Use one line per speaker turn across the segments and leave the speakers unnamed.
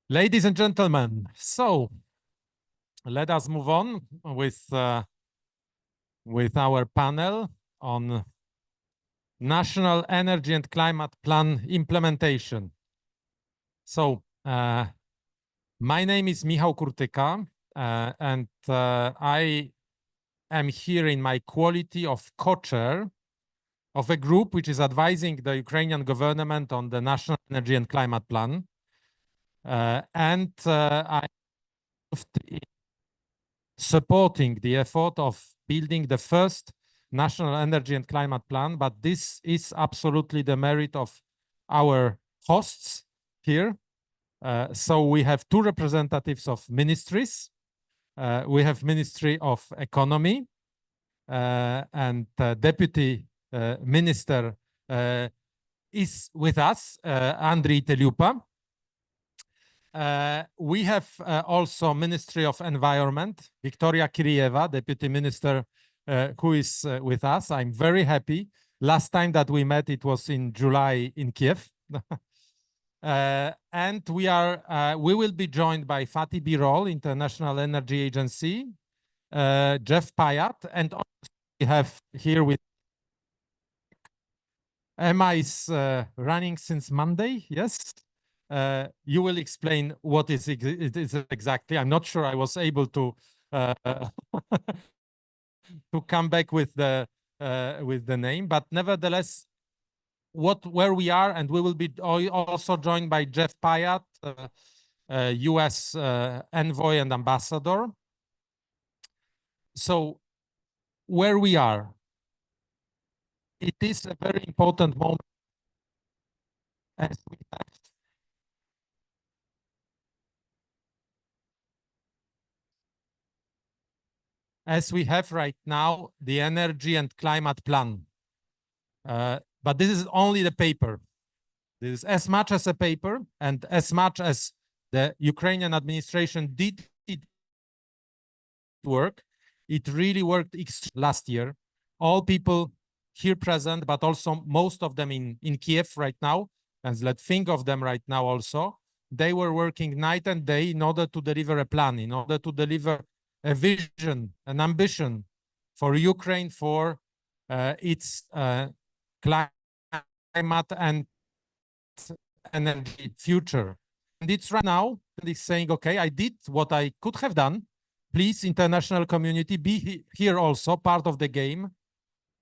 Ladies and gentlemen, so let us move on with our panel on National Energy and Climate Plan implementation. So my name is Michał Kurtyka, and I am here in my quality of co-chair of a group which is advising the Ukrainian government on the National Energy and Climate Plan. And I supporting the effort of building the first National Energy and Climate Plan, but this is absolutely the merit of our hosts here. So we have two representatives of ministries. We have Ministry of Economy, and Deputy Minister is with us, Andriy Teliupa. We have also Ministry of Environment, Victoria Kirieva, Deputy Minister, who is with us. I'm very happy. Last time that we met, it was in July in Kiev. And we will be joined by Fatih Birol, International Energy Agency, Jeff Payat, and also we have here with Emma is running since Monday, yes? You will explain what it is exactly. I'm not sure I was able to to come back with the name, but nevertheless, where we are, and we will be also joined by Jeff Payat, U.S. envoy and ambassador. So where we are, it is a very important moment as we have right now the Energy and Climate Plan. But this is only the paper. This is as much as a paper, and as much as the Ukrainian administration did work, it really worked last year. All people here present, but also most of them in Kiev right now, and let's think of them right now also, they were working night and day in order to deliver a plan, in order to deliver a vision, an ambition for Ukraine, for its climate and energy future. And it's right now, it's saying, okay, I did what I could have done. Please, international community, be here also, part of the game,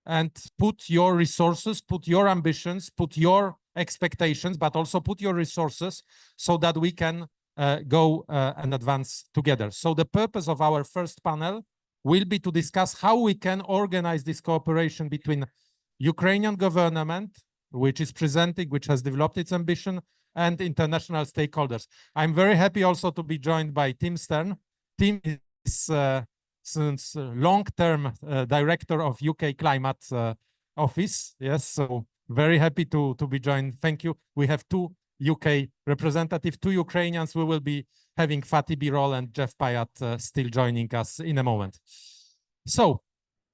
and put your resources, put your ambitions, put your expectations, but also put your resources so that we can go and advance together. So the purpose of our first panel will be to discuss how we can organize this cooperation between Ukrainian government, which is presenting, which has developed its ambition, and international stakeholders. I'm very happy also to be joined by Tim Stern. Tim is since long-term director of UK Climate Office. Yes, so very happy to be joined. Thank you. We have two UK representatives, two Ukrainians. We will be having Fatih Birol and Jeff Payat still joining us in a moment. So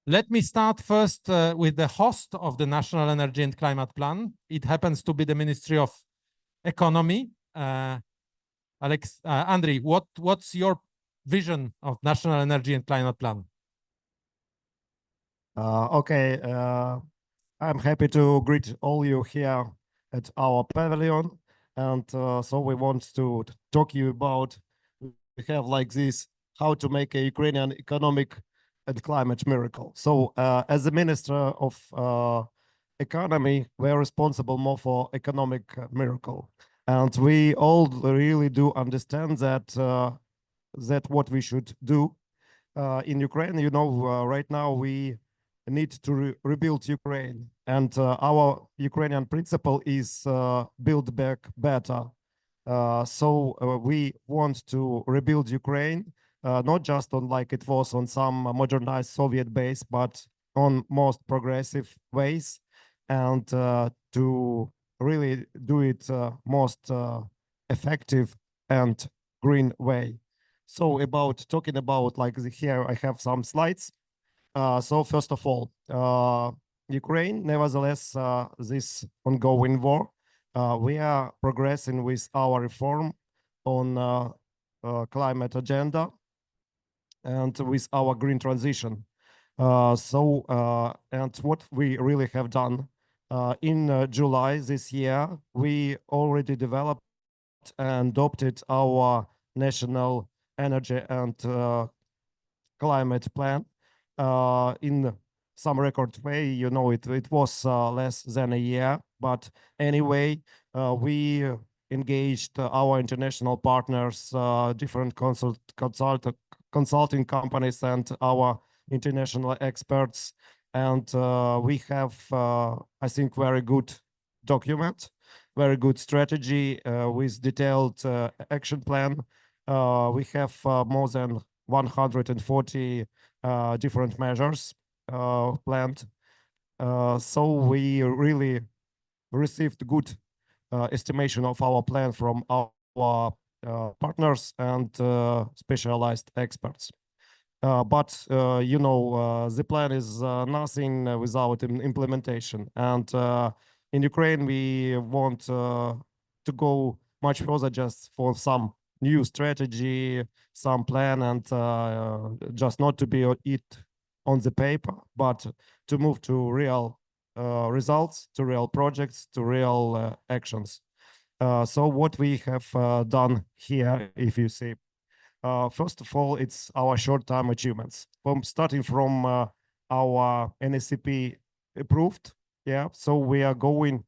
let me start first with the host of the National Energy and Climate Plan. It happens to be the Ministry of Economy. Andriy, what's your vision of National Energy and Climate Plan?
Okay, I'm happy to greet all you here at our pavilion. And so we want to talk you about, we have like this, how to make a Ukrainian economic and climate miracle. So as the Minister of Economy, we're responsible more for economic miracle. And we all really do understand that that what we should do in Ukraine. You know, right now we need to rebuild Ukraine, and our Ukrainian principle is build back better. So we want to rebuild Ukraine, not just on like it was on some modernized Soviet base, but on most progressive ways, and to really do it most effective and green way. So about talking about like here, I have some slides. So first of all, Ukraine, nevertheless, this ongoing war, we are progressing with our reform on climate agenda and with our green transition. And what we really have done in July this year, we already developed and adopted our national energy and climate plan in some record way. You know, it was less than a year, but anyway, we engaged our international partners, different consulting companies and our international experts, and we have, I think, very good document, very good strategy with detailed action plan. We have more than 140 different measures planned. So we really received good estimation of our plan from our partners and specialized experts. But you know, the plan is nothing without implementation. And in Ukraine, we want to go much further just for some new strategy, some plan, and just not to be it on the paper, but to move to real results, to real projects, to real actions. So what we have done here, if you see, first of all, it's our short-term achievements. Starting from our NSCP approved, yeah. So we are going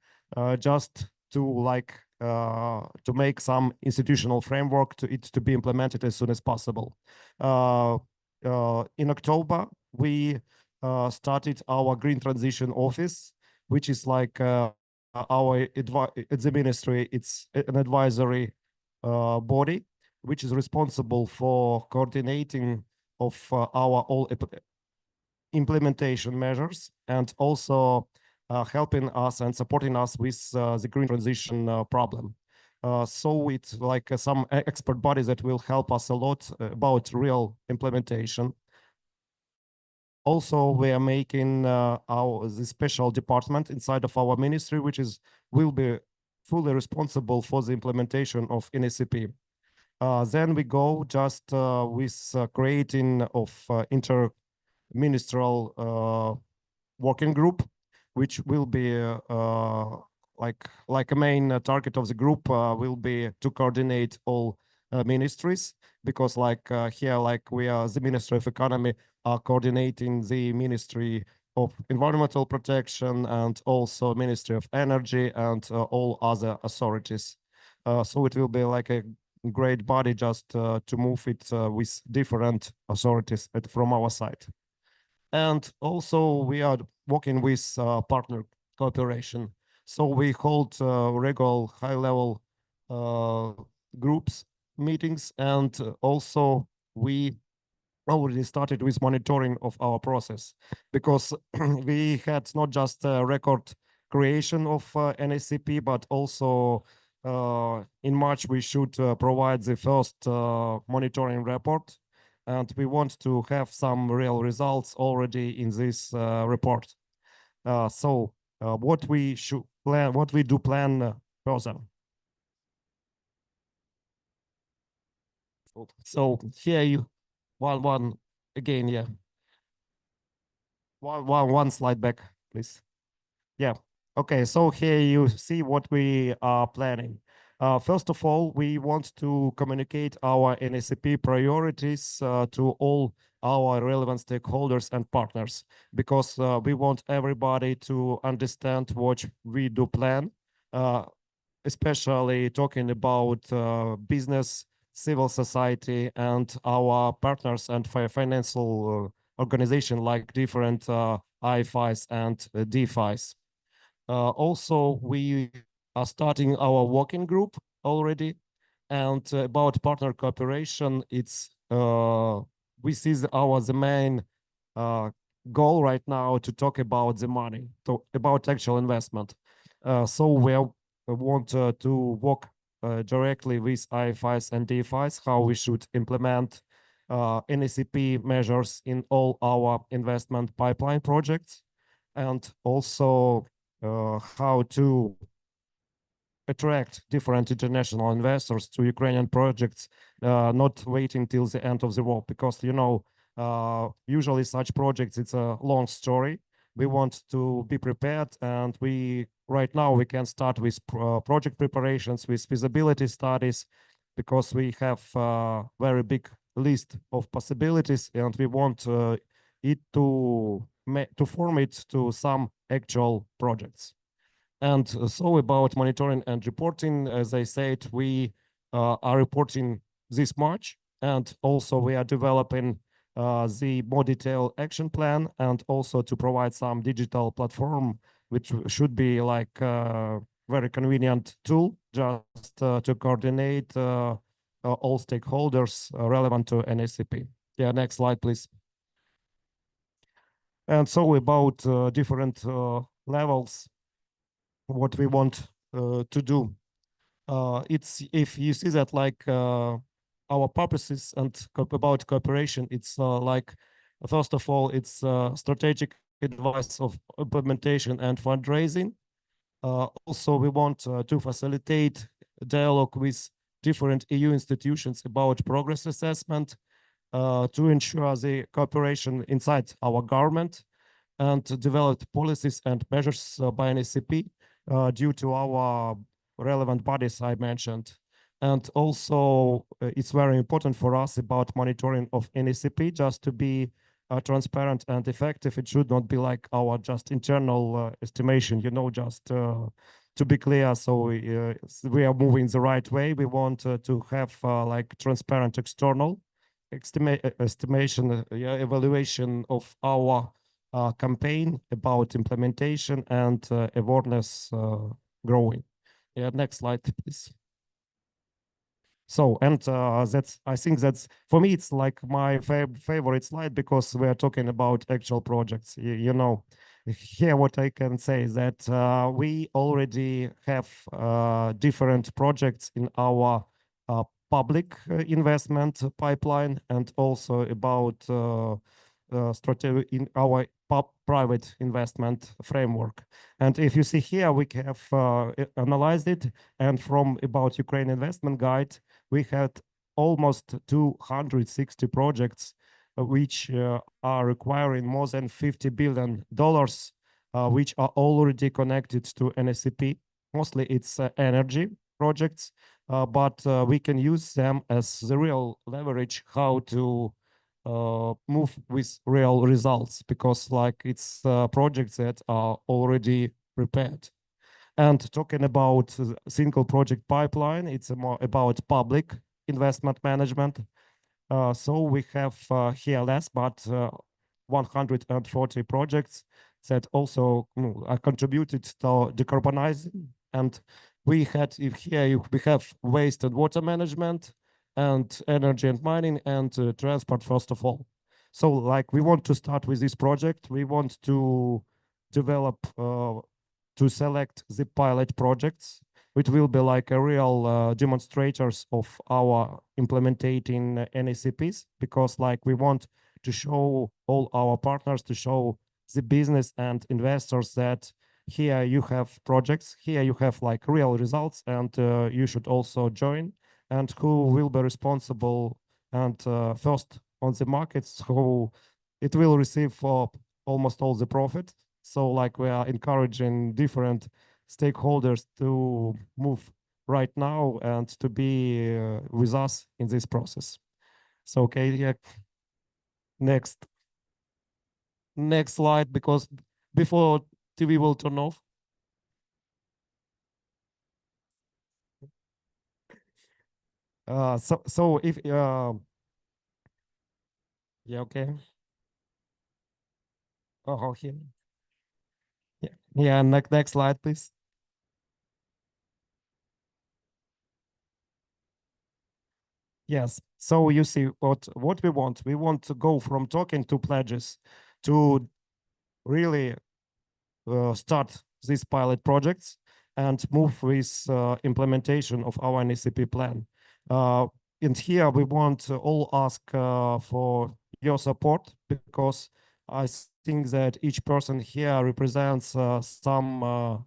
just to like to make some institutional framework to be implemented as soon as possible. In October, we started our Green Transition Office, which is like our it's the ministry. It's an advisory body which is responsible for coordinating of our all implementation measures, and also helping us and supporting us with the green transition problem. So it's like some expert bodies that will help us a lot about real implementation. Also, we are making the special department inside of our ministry, which will be fully responsible for the implementation of NSCP. Then we go just with creating of interministerial working group, which will be like a main target of the group will be to coordinate all ministries, because like here, like we are the Ministry of Economy are coordinating the Ministry of Environmental Protection and also Ministry of Energy and all other authorities. So it will be like a great body just to move it with different authorities from our side. And also we are working with partner cooperation. So we hold regular high-level groups meetings, and also we already started with monitoring of our process, because we had not just a record creation of NACP, but also in March we should provide the first monitoring report, and we want to have some real results already in this report. So what we should plan, what we do plan further. So here you one again, yeah. One slide back, please. Yeah. Okay, so here you see what we are planning. First of all, we want to communicate our NACP priorities to all our relevant stakeholders and partners, because we want everybody to understand what we do plan, especially talking about business, civil society, and our partners and financial organization like different IFIs and DFIs. Also, we are starting our working group already, and about partner cooperation, it's we see the main goal right now to talk about the money, about actual investment. So we want to work directly with IFIs and DFIs, how we should implement NACP measures in all our investment pipeline projects, and also how to attract different international investors to Ukrainian projects, not waiting till the end of the war, because, you know, usually such projects, it's a long story. We want to be prepared, and right now we can start with project preparations, with feasibility studies, because we have a very big list of possibilities, and we want it to form it to some actual projects. And so about monitoring and reporting, as I said, we are reporting this March, and also we are developing the more detailed action plan, and also to provide some digital platform, which should be like a very convenient tool just to coordinate all stakeholders relevant to NACP. Yeah, next slide, please. And so about different levels, what we want to do. It's, if you see that, like our purposes and about cooperation, it's like, first of all, it's strategic advice of implementation and fundraising. Also, we want to facilitate dialogue with different EU institutions about progress assessment, to ensure the cooperation inside our government, and to develop policies and measures by NACP due to our relevant bodies I mentioned. And also, it's very important for us about monitoring of NACP, just to be transparent and effective. It should not be like our just internal estimation, you know, just to be clear. So we are moving the right way. We want to have like transparent external estimation, evaluation of our campaign about implementation and awareness growing. Yeah, next slide, please. So, and that's, I think that's, for me, it's like my favorite slide, because we're talking about actual projects. You know, here what I can say is that we already have different projects in our public investment pipeline, and also about strategy in our private investment framework. And if you see here, we have analyzed it, and from about Ukraine investment guide, we had almost 260 projects which are requiring more than $50 billion, which are already connected to NACP. Mostly it's energy projects, but we can use them as the real leverage how to move with real results, because like it's projects that are already prepared. And talking about single project pipeline, it's more about public investment management. So we have here less, but 140 projects that also are contributed to decarbonizing and we had, if here we have waste and water management and energy and mining and transport, first of all. So like we want to start with this project. We want to develop, to select the pilot projects, which will be like a real demonstrators of our implementing NACPs, because like we want to show all our partners, to show the business and investors that here you have projects, here you have like real results, and you should also join, and who will be responsible and first on the markets, who it will receive for almost all the profit. So like we are encouraging different stakeholders to move right now and to be with us in this process. So okay, yeah. Next slide, because before TV will turn off. So if yeah, okay. Oh, here. Yeah, next slide, please. Yes. So you see what we want. We want to go from talking to pledges to really start these pilot projects and move with implementation of our NACP plan. And here we want to all ask for your support, because I think that each person here represents some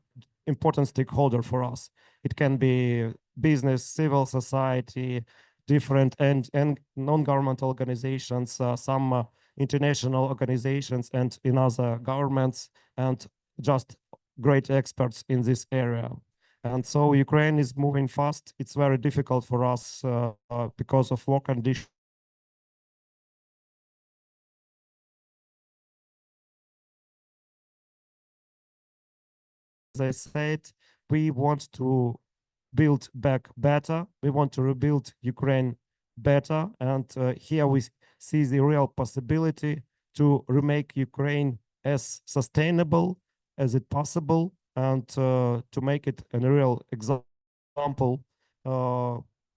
important stakeholder for us. It can be business, civil society, different and non-governmental organizations, some international organizations, and in other governments, and just great experts in this area. And so Ukraine is moving fast. It's very difficult for us because of work conditions. As I said, we want to build back better. We want to rebuild Ukraine better. And here we see the real possibility to remake Ukraine as sustainable as it possible, and to make it a real example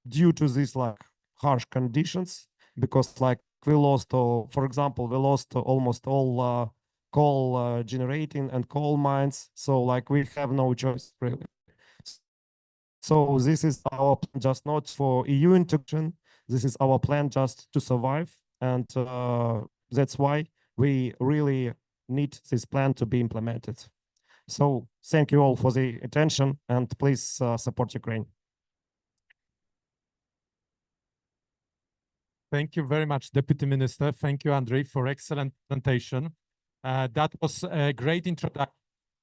due to these like harsh conditions, because like we lost, for example, we lost almost all coal generating and coal mines. So like we have no choice really. So this is our plan, just not for EU integration. This is our plan just to survive. And that's why we really need this plan to be implemented. So thank you all for the attention, and please support Ukraine.
Thank you very much, Deputy Minister. Thank you, Andrei, for excellent presentation. That was a great introduction.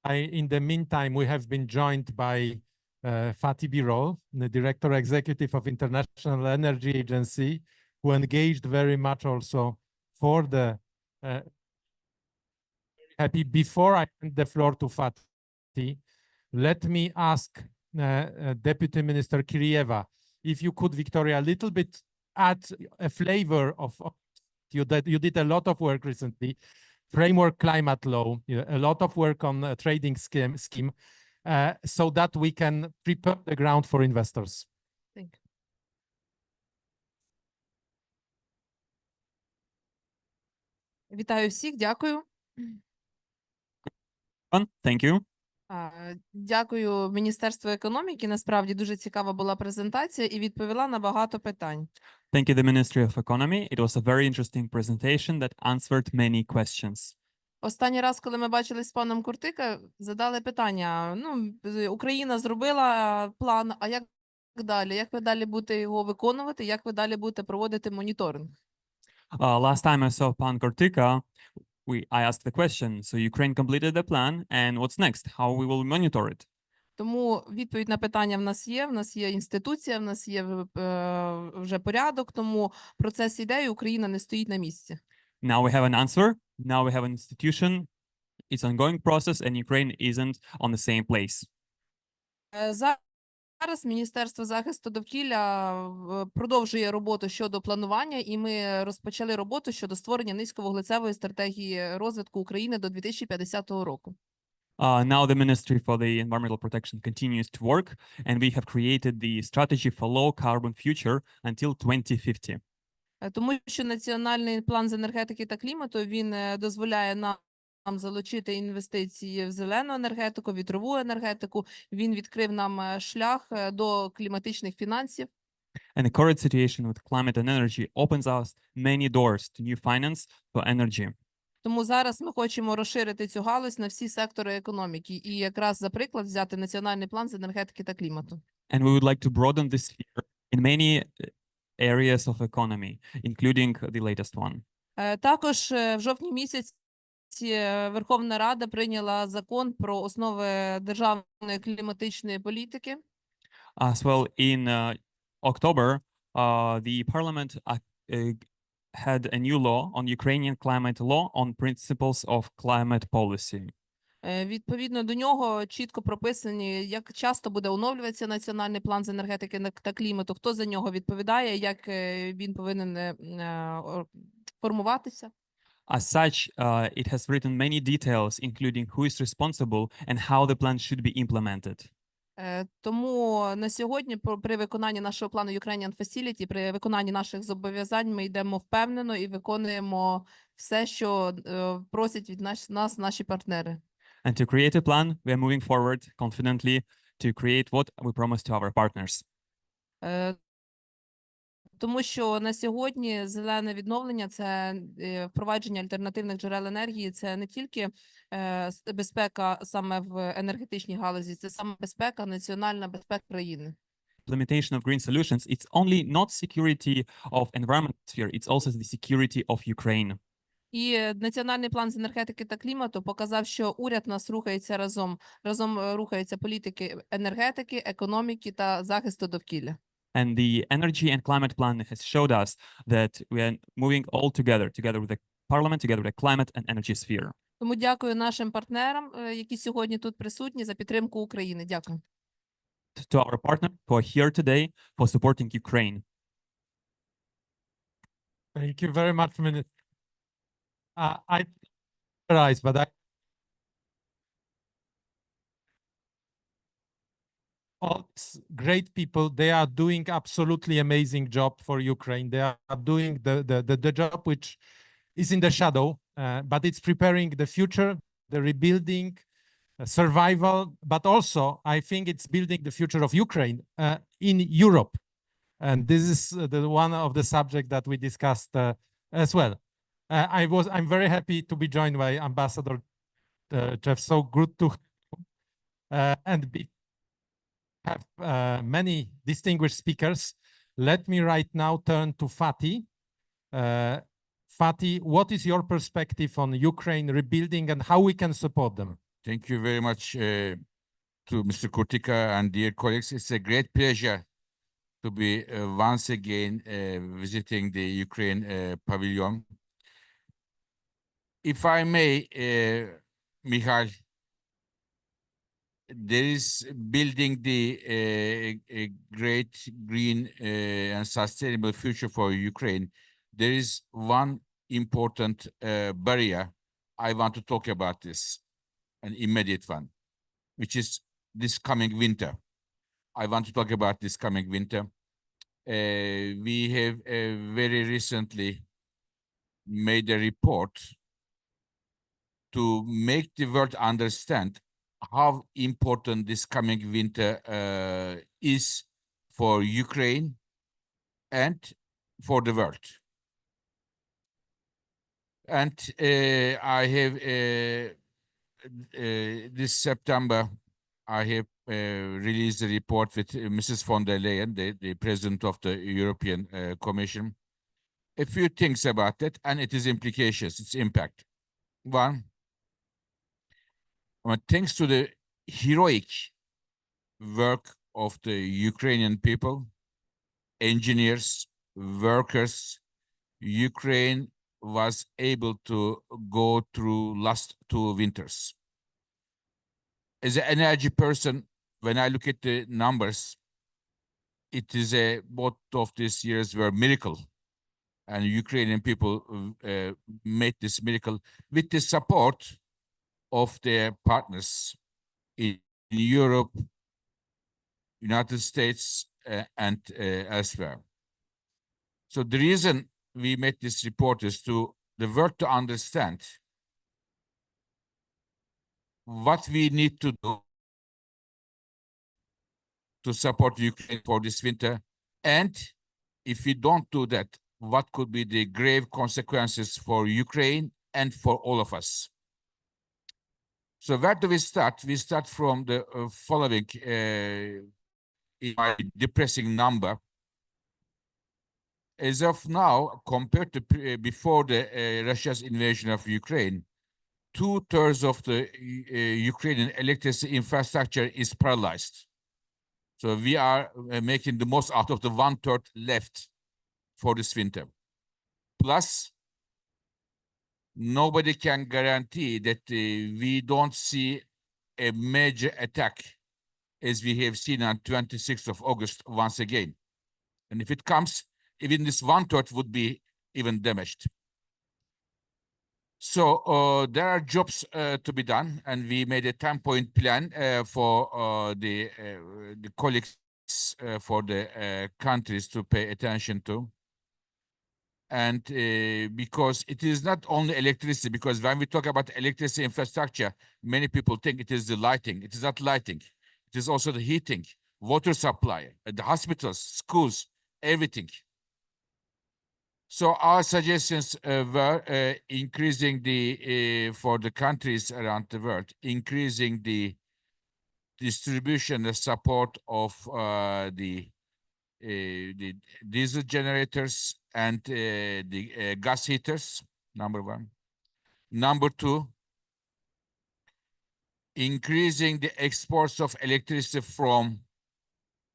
In the meantime, we have been joined by Fatih Birol, the Director Executive of International Energy Agency, who engaged very much also for the happy. Before I hand the floor to Fatih, let me ask Deputy Minister Kirieva, if you could, Victoria, a little bit add a flavor of you did a lot of work recently, framework climate law, a lot of work on a trading scheme, so that we can prepare the ground for investors.
Thank you. Вітаю всіх, дякую.
Thank you.
Дякую Міністерству економіки. Насправді дуже цікава була презентація і відповіла на багато питань.
Thank you, the Ministry of Economy. It was a very interesting presentation that answered many questions.
Останній раз, коли ми бачились з паном Куртика, задали питання, ну, Україна зробила план, а як далі? Як ви далі будете його виконувати? Як ви далі будете проводити моніторинг?
Last time I saw Pan Kortika, I asked the question, so Ukraine completed the plan, and what's next? How we will monitor it?
Тому відповідь на питання в нас є інституція, в нас є вже порядок, тому процес іде, і Україна не стоїть на місці.
Now we have an answer, now we have an institution, it's an ongoing process, and Ukraine isn't on the same place.
Зараз Міністерство захисту довкілля продовжує роботу щодо планування, і ми розпочали роботу щодо створення низьковуглецевої стратегії розвитку України до 2050 року.
Now the Ministry for the Environmental Protection continues to work, and we have created the strategy for low carbon future until 2050.
Тому що Національний план з енергетики та клімату, він дозволяє нам залучити інвестиції в зелену енергетику, вітрову енергетику. Він відкрив нам шлях до кліматичних фінансів.
And the current situation with climate and energy opens us many doors to new finance for energy.
Тому зараз ми хочемо розширити цю галузь на всі сектори економіки і якраз за приклад взяти Національний план з енергетики та клімату.
And we would like to broaden this sphere in many areas of economy, including the latest one.
Також в жовтні місяці Верховна Рада прийняла закон про основи державної кліматичної політики.
As well, in October, the Parliament had a new law on Ukrainian climate law on principles of climate policy.
Відповідно до нього чітко прописані, як часто буде оновлюватися Національний план з енергетики та клімату, хто за нього відповідає, як він повинен формуватися.
As such, it has written many details, including who is responsible and how the plan should be implemented.
Тому на сьогодні при виконанні нашого плану Ukrainian Facility, при виконанні наших зобов'язань ми йдемо впевнено і виконуємо все, що просять від нас наші партнери.
And to create a plan, we are moving forward confidently to create what we promise to our partners.
Тому що на сьогодні зелене відновлення – це впровадження альтернативних джерел енергії, це не тільки безпека саме в енергетичній галузі, це саме безпека, національна безпека країни.
Implementation of green solutions, it's only not security of environment sphere, it's also the security of Ukraine.
І Національний план з енергетики та клімату показав, що уряд нас рухається разом рухаються політики енергетики, економіки та захисту довкілля.
And the energy and climate plan has showed us that we are moving all together with the parliament, together with the climate and energy sphere.
Тому дякую нашим партнерам, які сьогодні тут присутні, за підтримку України. Дякую.
To our partners who are here today for supporting Ukraine.
Thank you very much, Minister. I realize, but all these great people, they are doing absolutely amazing job for Ukraine. They are doing the job which is in the shadow, but it's preparing the future, the rebuilding, survival, but also I think it's building the future of Ukraine in Europe. And this is the one of the subjects that we discussed as well. I'm very happy to be joined by Ambassador Jeff. So good to and have many distinguished speakers. Let me right now turn to Fatih. Fatih, what is your perspective on Ukraine rebuilding and how we can support them?
Thank you very much to Mr. Kurtika and dear colleagues. It's a great pleasure to be once again visiting the Ukraine pavilion. If I may, Michal, there is building the a great green and sustainable future for Ukraine. There is one important barrier. I want to talk about this, an immediate one, which is this coming winter. I want to talk about this coming winter. We have very recently made a report to make the world understand how important this coming winter is for Ukraine and for the world. And I have this September, I have released a report with Mrs. von der Leyen, the president of the European Commission. A few things about it and its implications, its impact. One, thanks to the heroic work of the Ukrainian people, engineers, workers, Ukraine was able to go through last 2 winters. As an energy person, when I look at the numbers, it is both of these years were miracle, and Ukrainian people made this miracle with the support of their partners in Europe, United States, and elsewhere. So the reason we made this report is to the world to understand what we need to do to support Ukraine for this winter, and if we don't do that, what could be the grave consequences for Ukraine and for all of us. So where do we start? We start from the following depressing number. As of now, compared to before the Russia's invasion of Ukraine, 2/3 of the Ukrainian electricity infrastructure is paralyzed. So we are making the most out of the 1/3 left for this winter. Plus, nobody can guarantee that we don't see a major attack as we have seen on 26th of August once again. And if it comes, even this 1/3 would be even damaged. So there are jobs to be done, and we made a 10-point plan for the colleagues for the countries to pay attention to. And because it is not only electricity, because when we talk about electricity infrastructure, many people think it is the lighting. It is not lighting. It is also the heating, water supply, the hospitals, schools, everything. So our suggestions were increasing the, for the countries around the world, increasing the distribution, the support of the diesel generators and the gas heaters, number one. Number two, increasing the exports of electricity from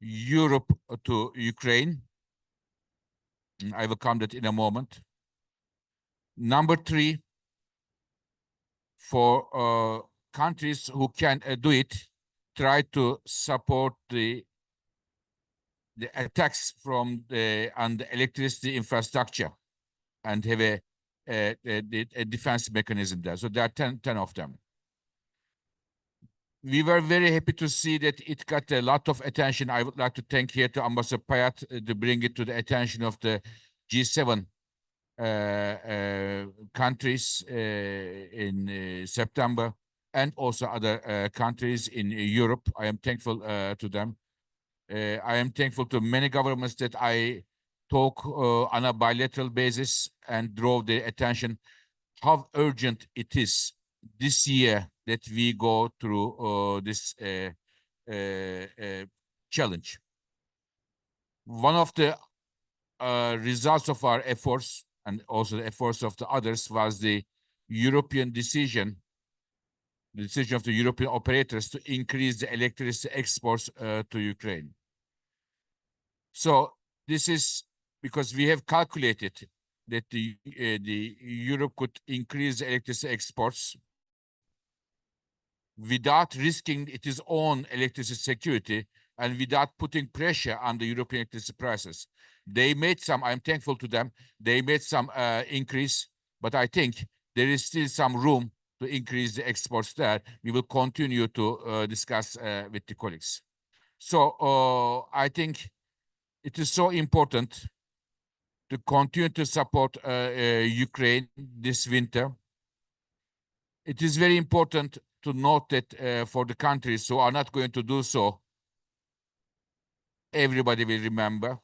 Europe to Ukraine. I will come to that in a moment. Number three, for countries who can do it, try to support the attacks from on the electricity infrastructure and have a defense mechanism there. So there are 10 of them. We were very happy to see that it got a lot of attention. I would like to thank here to Ambassador Payat to bring it to the attention of the G7 countries in September, and also other countries in Europe. I am thankful to them. I am thankful to many governments that I talk on a bilateral basis and draw their attention how urgent it is this year that we go through this challenge. One of the results of our efforts, and also the efforts of the others, was the European decision, the decision of the European operators to increase the electricity exports to Ukraine. So this is because we have calculated that the Europe could increase the electricity exports without risking its own electricity security and without putting pressure on the European electricity prices. They made some, I'm thankful to them, they made some increase, but I think there is still some room to increase the exports there. We will continue to discuss with the colleagues. So I think it is so important to continue to support Ukraine this winter. It is very important to note that for the countries who are not going to do so, everybody will remember.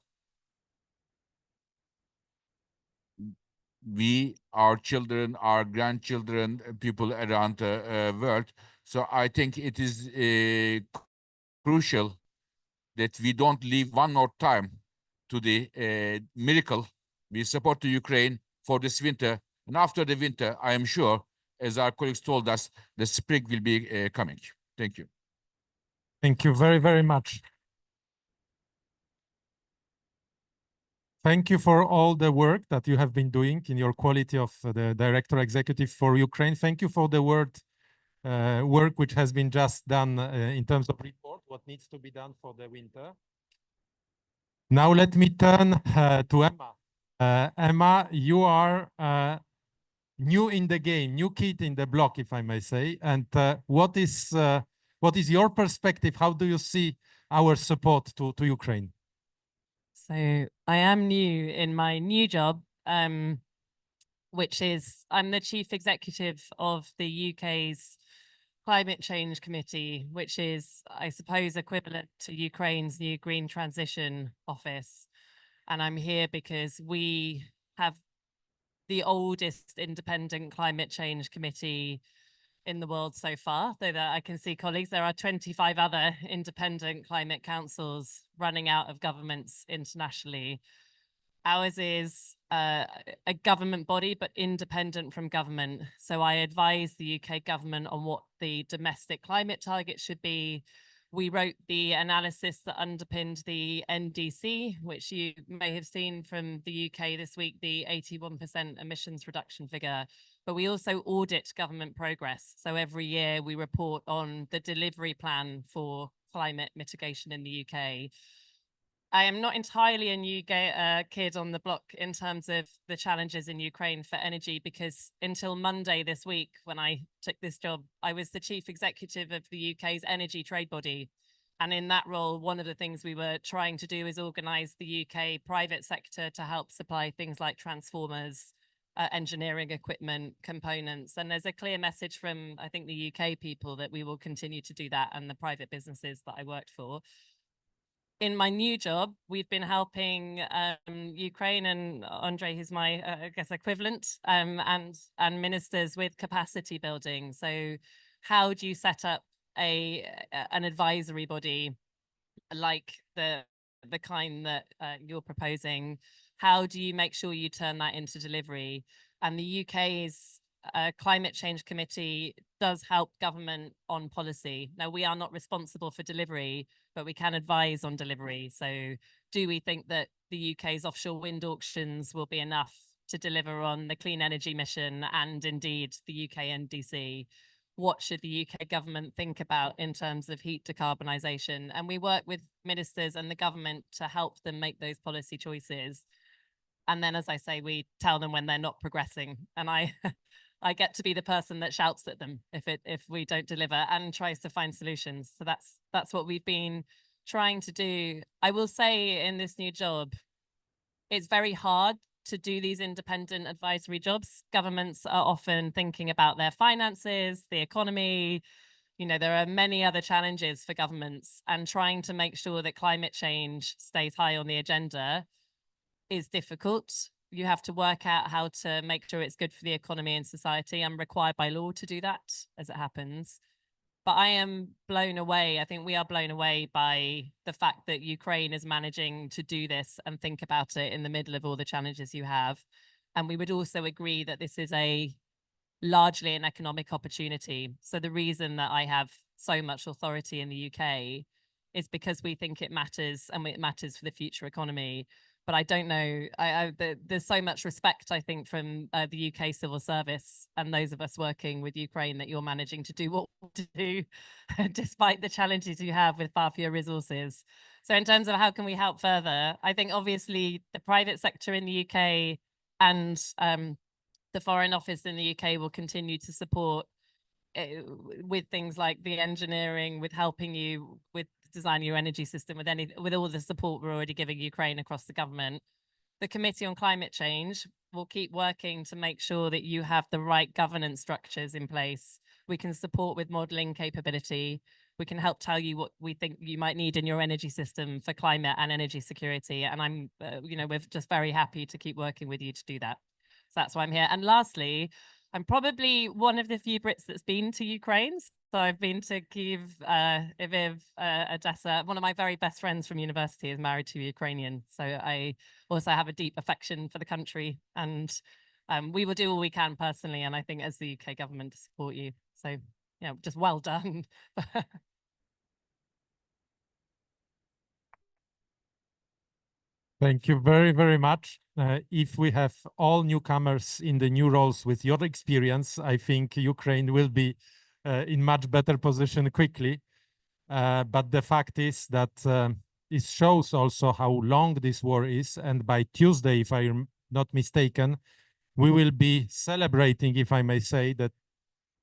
We, our children, our grandchildren, people around the world. So I think it is crucial that we don't leave one more time to the miracle. We support the Ukraine for this winter. And after the winter, I am sure, as our colleagues told us, the spring will be coming. Thank you.
Thank you very, very much. Thank you for all the work that you have been doing in your quality of the Director Executive for Ukraine. Thank you for the work which has been just done in terms of report, what needs to be done for the winter. Now let me turn to Emma. Emma, you are new in the game, new kid in the block, if I may say. And what is your perspective? How do you see our support to Ukraine?
So I am new in my new job, which is I'm the chief executive of the UK's Climate Change Committee, which is, I suppose, equivalent to Ukraine's new Green Transition Office. And I'm here because we have the oldest independent climate change committee in the world so far, though that I can see colleagues, there are 25 other independent climate councils running out of governments internationally. Ours is a government body, but independent from government. So I advise the UK government on what the domestic climate target should be. We wrote the analysis that underpinned the NDC, which you may have seen from the UK this week, the 81% emissions reduction figure. But we also audit government progress. So every year we report on the delivery plan for climate mitigation in the UK. I am not entirely a new kid on the block in terms of the challenges in Ukraine for energy, because until Monday this week, when I took this job, I was the chief executive of the UK's energy trade body. And in that role, one of the things we were trying to do is organise the UK private sector to help supply things like transformers, engineering equipment, components. And there's a clear message from, I think, the UK people that we will continue to do that, and the private businesses that I worked for. In my new job, we've been helping Ukraine and Andre, who's my, I guess, equivalent, and ministers with capacity building. So how do you set up an advisory body like the kind that you're proposing? How do you make sure you turn that into delivery? And the UK's Climate Change Committee does help government on policy. Now, we are not responsible for delivery, but we can advise on delivery. So do we think that the UK's offshore wind auctions will be enough to deliver on the clean energy mission and indeed the UK NDC? What should the UK government think about in terms of heat decarbonisation? And we work with ministers and the government to help them make those policy choices. And then, as I say, we tell them when they're not progressing. And I get to be the person that shouts at them if we don't deliver and tries to find solutions. So that's what we've been trying to do. I will say in this new job, it's very hard to do these independent advisory jobs. Governments are often thinking about their finances, the economy. You know, there are many other challenges for governments, and trying to make sure that climate change stays high on the agenda is difficult. You have to work out how to make sure it's good for the economy and society. I'm required by law to do that, as it happens. But I am blown away. I think we are blown away by the fact that Ukraine is managing to do this and think about it in the middle of all the challenges you have. And we would also agree that this is largely an economic opportunity. So the reason that I have so much authority in the UK is because we think it matters, and it matters for the future economy. But I don't know, there's so much respect, I think, from the UK civil service and those of us working with Ukraine that you're managing to do what to do, despite the challenges you have with far fewer resources. So in terms of how can we help further, I think obviously the private sector in the UK and the Foreign Office in the UK will continue to support with things like the engineering, with helping you with designing your energy system, with all the support we're already giving Ukraine across the government. The Committee on Climate Change will keep working to make sure that you have the right governance structures in place. We can support with modelling capability. We can help tell you what we think you might need in your energy system for climate and energy security. And I'm, we're just very happy to keep working with you to do that. So that's why I'm here. And lastly, I'm probably one of the few Brits that's been to Ukraine. So I've been to Kyiv, Lviv, Odessa. One of my very best friends from university is married to a Ukrainian. So I also have a deep affection for the country, and we will do all we can personally. And I think as the UK government to support you. So, just well done.
Thank you very, very much. If we have all newcomers in the new roles with your experience, I think Ukraine will be in much better position quickly. But the fact is that it shows also how long this war is. And by Tuesday, if I'm not mistaken, we will be celebrating, if I may say, that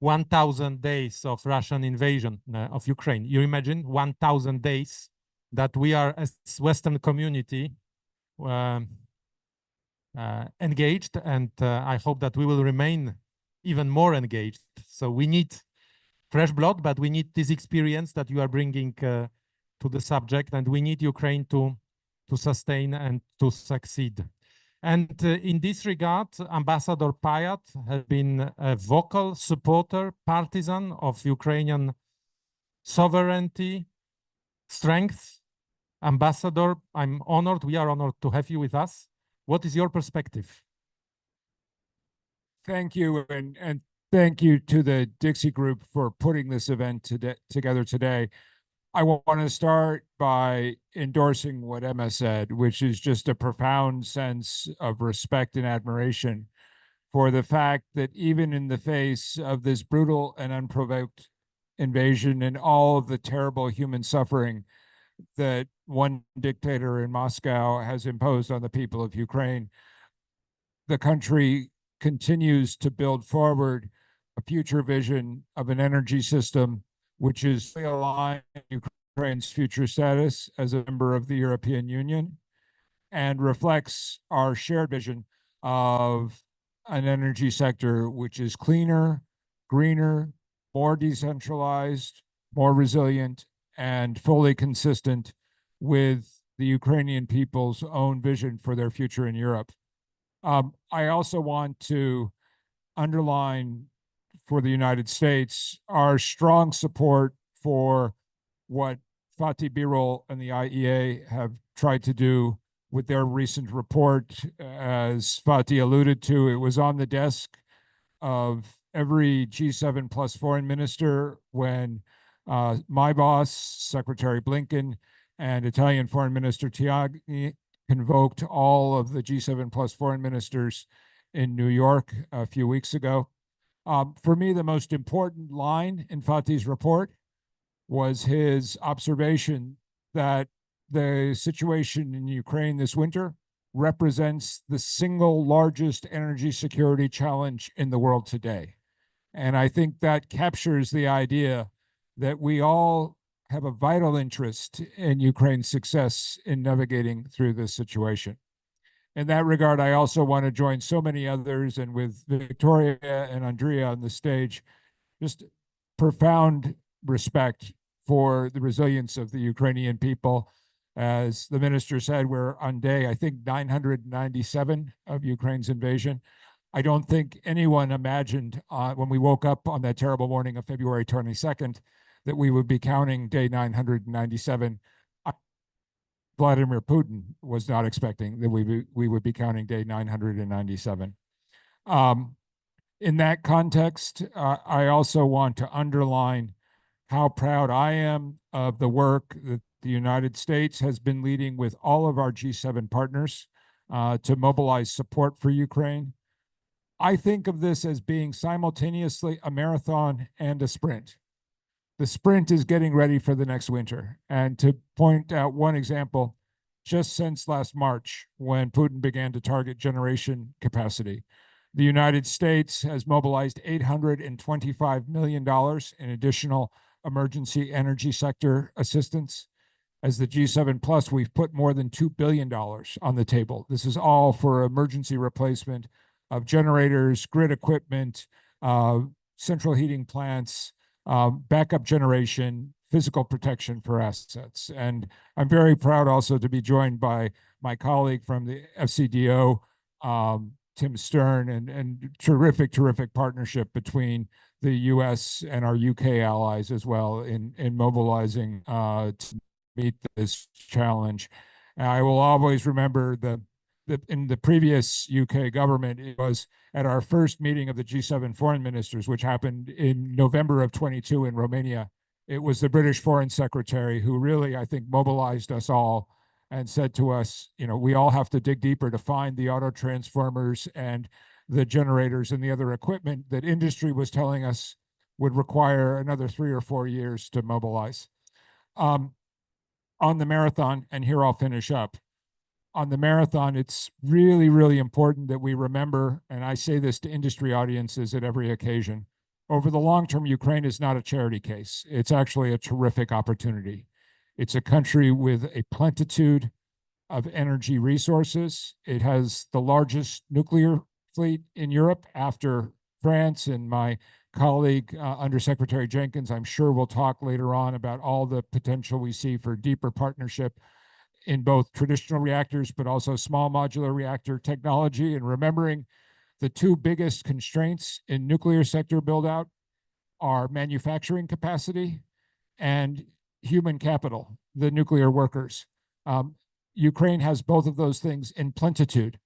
1,000 days of Russian invasion of Ukraine. You imagine 1,000 days that we are, as Western community, engaged, and I hope that we will remain even more engaged. So we need fresh blood, but we need this experience that you are bringing to the subject, and we need Ukraine to sustain and to succeed. And in this regard, Ambassador Payat has been a vocal supporter, partisan of Ukrainian sovereignty, strength. Ambassador, I'm honored, we are honored to have you with us. What is your perspective?
Thank you, and thank you to the Dixie Group for putting this event together today. I want to start by endorsing what Emma said, which is just a profound sense of respect and admiration for the fact that even in the face of this brutal and unprovoked invasion and all of the terrible human suffering that one dictator in Moscow has imposed on the people of Ukraine, the country continues to build forward a future vision of an energy system which is aligned with Ukraine's future status as a member of the European Union and reflects our shared vision of an energy sector which is cleaner, greener, more decentralized, more resilient, and fully consistent with the Ukrainian people's own vision for their future in Europe. I also want to underline for the United States our strong support for what Fatih Birol and the IEA have tried to do with their recent report. As Fatih alluded to, it was on the desk of every G7 plus foreign minister when my boss, Secretary Blinken, and Italian Foreign Minister Tajani convoked all of the G7 plus foreign ministers in New York a few weeks ago. For me, the most important line in Fatih's report was his observation that the situation in Ukraine this winter represents the single largest energy security challenge in the world today. And I think that captures the idea that we all have a vital interest in Ukraine's success in navigating through this situation. In that regard, I also want to join so many others, and with Victoria and Andrea on the stage, just profound respect for the resilience of the Ukrainian people. As the minister said, we're on day, I think, 997 of Ukraine's invasion. I don't think anyone imagined when we woke up on that terrible morning of February 22nd that we would be counting day 997. Vladimir Putin was not expecting that we would be counting day 997. In that context, I also want to underline how proud I am of the work that the United States has been leading with all of our G7 partners to mobilize support for Ukraine. I think of this as being simultaneously a marathon and a sprint. The sprint is getting ready for the next winter. And to point out one example, just since last March, when Putin began to target generation capacity, the United States has mobilized $825 million in additional emergency energy sector assistance. As the G7 Plus, we've put more than $2 billion on the table. This is all for emergency replacement of generators, grid equipment, central heating plants, backup generation, physical protection for assets. And I'm very proud also to be joined by my colleague from the FCDO, Tim Stern, and terrific partnership between the US and our UK allies as well in mobilizing to meet this challenge. And I will always remember that in the previous UK government, it was at our first meeting of the G7 foreign ministers, which happened in November of 22 in Romania. It was the British Foreign Secretary who really, I think, mobilized us all and said to us, you know, we all have to dig deeper to find the auto transformers and the generators and the other equipment that industry was telling us would require another 3 or 4 years to mobilize. On the marathon, and here I'll finish up, on the marathon, it's really, really important that we remember, and I say this to industry audiences at every occasion, over the long term, Ukraine is not a charity case. It's actually a terrific opportunity. It's a country with a plenitude of energy resources. It has the largest nuclear fleet in Europe after France, and my colleague, Undersecretary Jenkins, I'm sure will talk later on about all the potential we see for deeper partnership in both traditional reactors, but also small modular reactor technology. And remembering the two biggest constraints in nuclear sector build out are manufacturing capacity and human capital, the nuclear workers. Ukraine has both of those things in plenitude.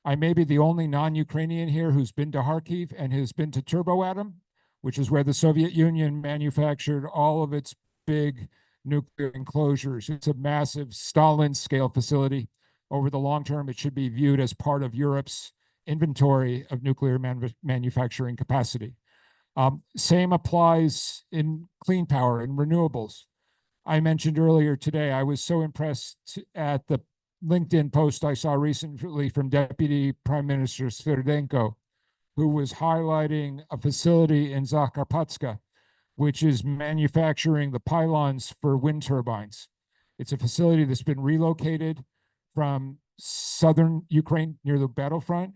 I may be the only non-Ukrainian here who's been to Kharkiv and has been to Turboatom, which is where the Soviet Union manufactured all of its big nuclear enclosures. It's a massive Stalin-scale facility. Over the long term, it should be viewed as part of Europe's inventory of nuclear manufacturing capacity. Same applies in clean power and renewables. I mentioned earlier today, I was so impressed at the LinkedIn post I saw recently from Deputy Prime Minister Sverdenko, who was highlighting a facility in Zakarpatska, which is manufacturing the pylons for wind turbines. It's a facility that's been relocated from southern Ukraine near the battlefront,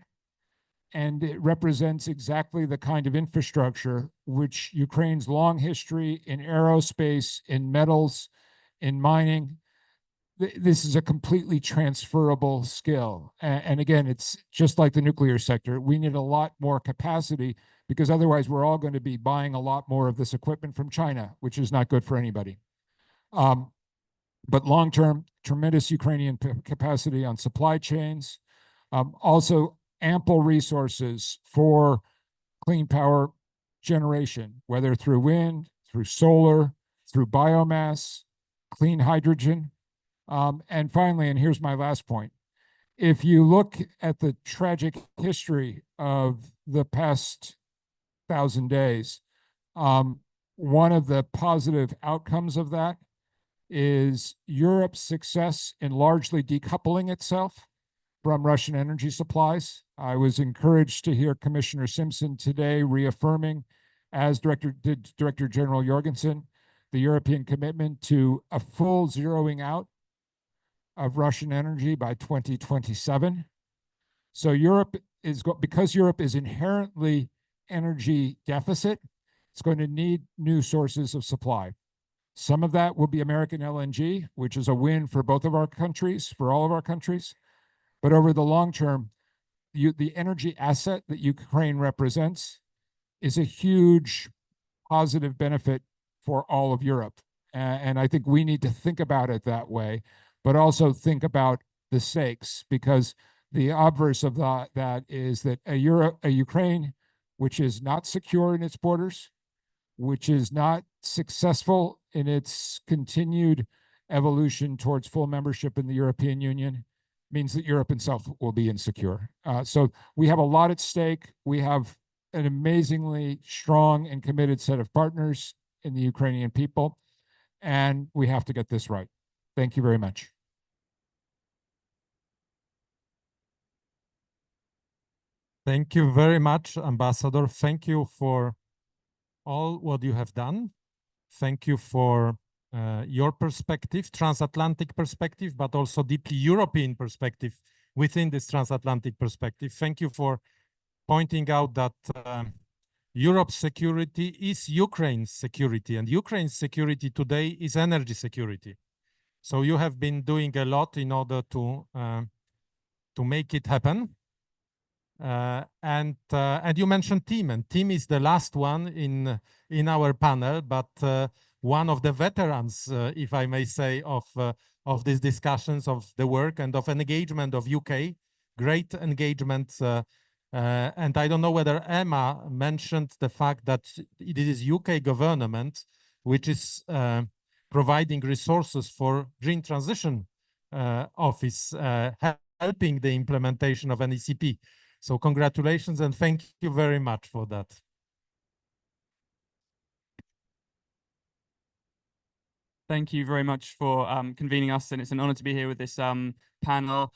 and it represents exactly the kind of infrastructure which Ukraine's long history in aerospace, in metals, in mining. This is a completely transferable skill. And again, it's just like the nuclear sector. We need a lot more capacity because otherwise we're all going to be buying a lot more of this equipment from China, which is not good for anybody. But long-term, tremendous Ukrainian capacity on supply chains. Also, ample resources for clean power generation, whether through wind, through solar, through biomass, clean hydrogen. And finally, and here's my last point, if you look at the tragic history of the past 1,000 days, one of the positive outcomes of that is Europe's success in largely decoupling itself from Russian energy supplies. I was encouraged to hear Commissioner Simpson today reaffirming, as Director General Jorgensen, the European commitment to a full zeroing out of Russian energy by 2027. So Europe is, because Europe is inherently energy deficit, it's going to need new sources of supply. Some of that will be American LNG, which is a win for both of our countries, for all of our countries. But over the long term, the energy asset that Ukraine represents is a huge positive benefit for all of Europe. And I think we need to think about it that way, but also think about the stakes, because the obverse of that is that a Ukraine which is not secure in its borders, which is not successful in its continued evolution towards full membership in the European Union, means that Europe itself will be insecure. So we have a lot at stake. We have an amazingly strong and committed set of partners in the Ukrainian people, and we have to get this right. Thank you very much.
Thank you very much, Ambassador. Thank you for all what you have done. Thank you for your perspective, transatlantic perspective, but also deeply European perspective within this transatlantic perspective. Thank you for pointing out that Europe's security is Ukraine's security, and Ukraine's security today is energy security. So you have been doing a lot in order to make it happen. And you mentioned team, and team is the last one in our panel, but one of the veterans, if I may say, of these discussions, of the work and of engagement of UK, great engagement. And I don't know whether Emma mentioned the fact that it is UK government which is providing resources for Green Transition Office, helping the implementation of NECP. So congratulations and thank you very much for that.
Thank you very much for convening us, and it's an honor to be here with this panel.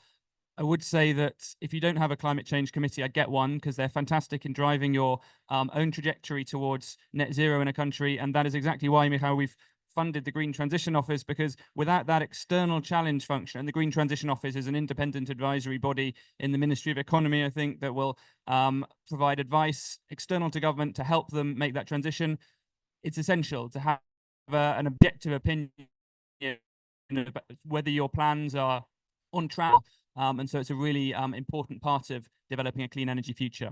I would say that if you don't have a climate change committee, I'd get one because they're fantastic in driving your own trajectory towards net zero in a country. And that is exactly why, Michal, we've funded the Green Transition Office, because without that external challenge function, and the Green Transition Office is an independent advisory body in the Ministry of Economy, I think, that will provide advice external to government to help them make that transition. It's essential to have an objective opinion whether your plans are on track. And so it's a really important part of developing a clean energy future.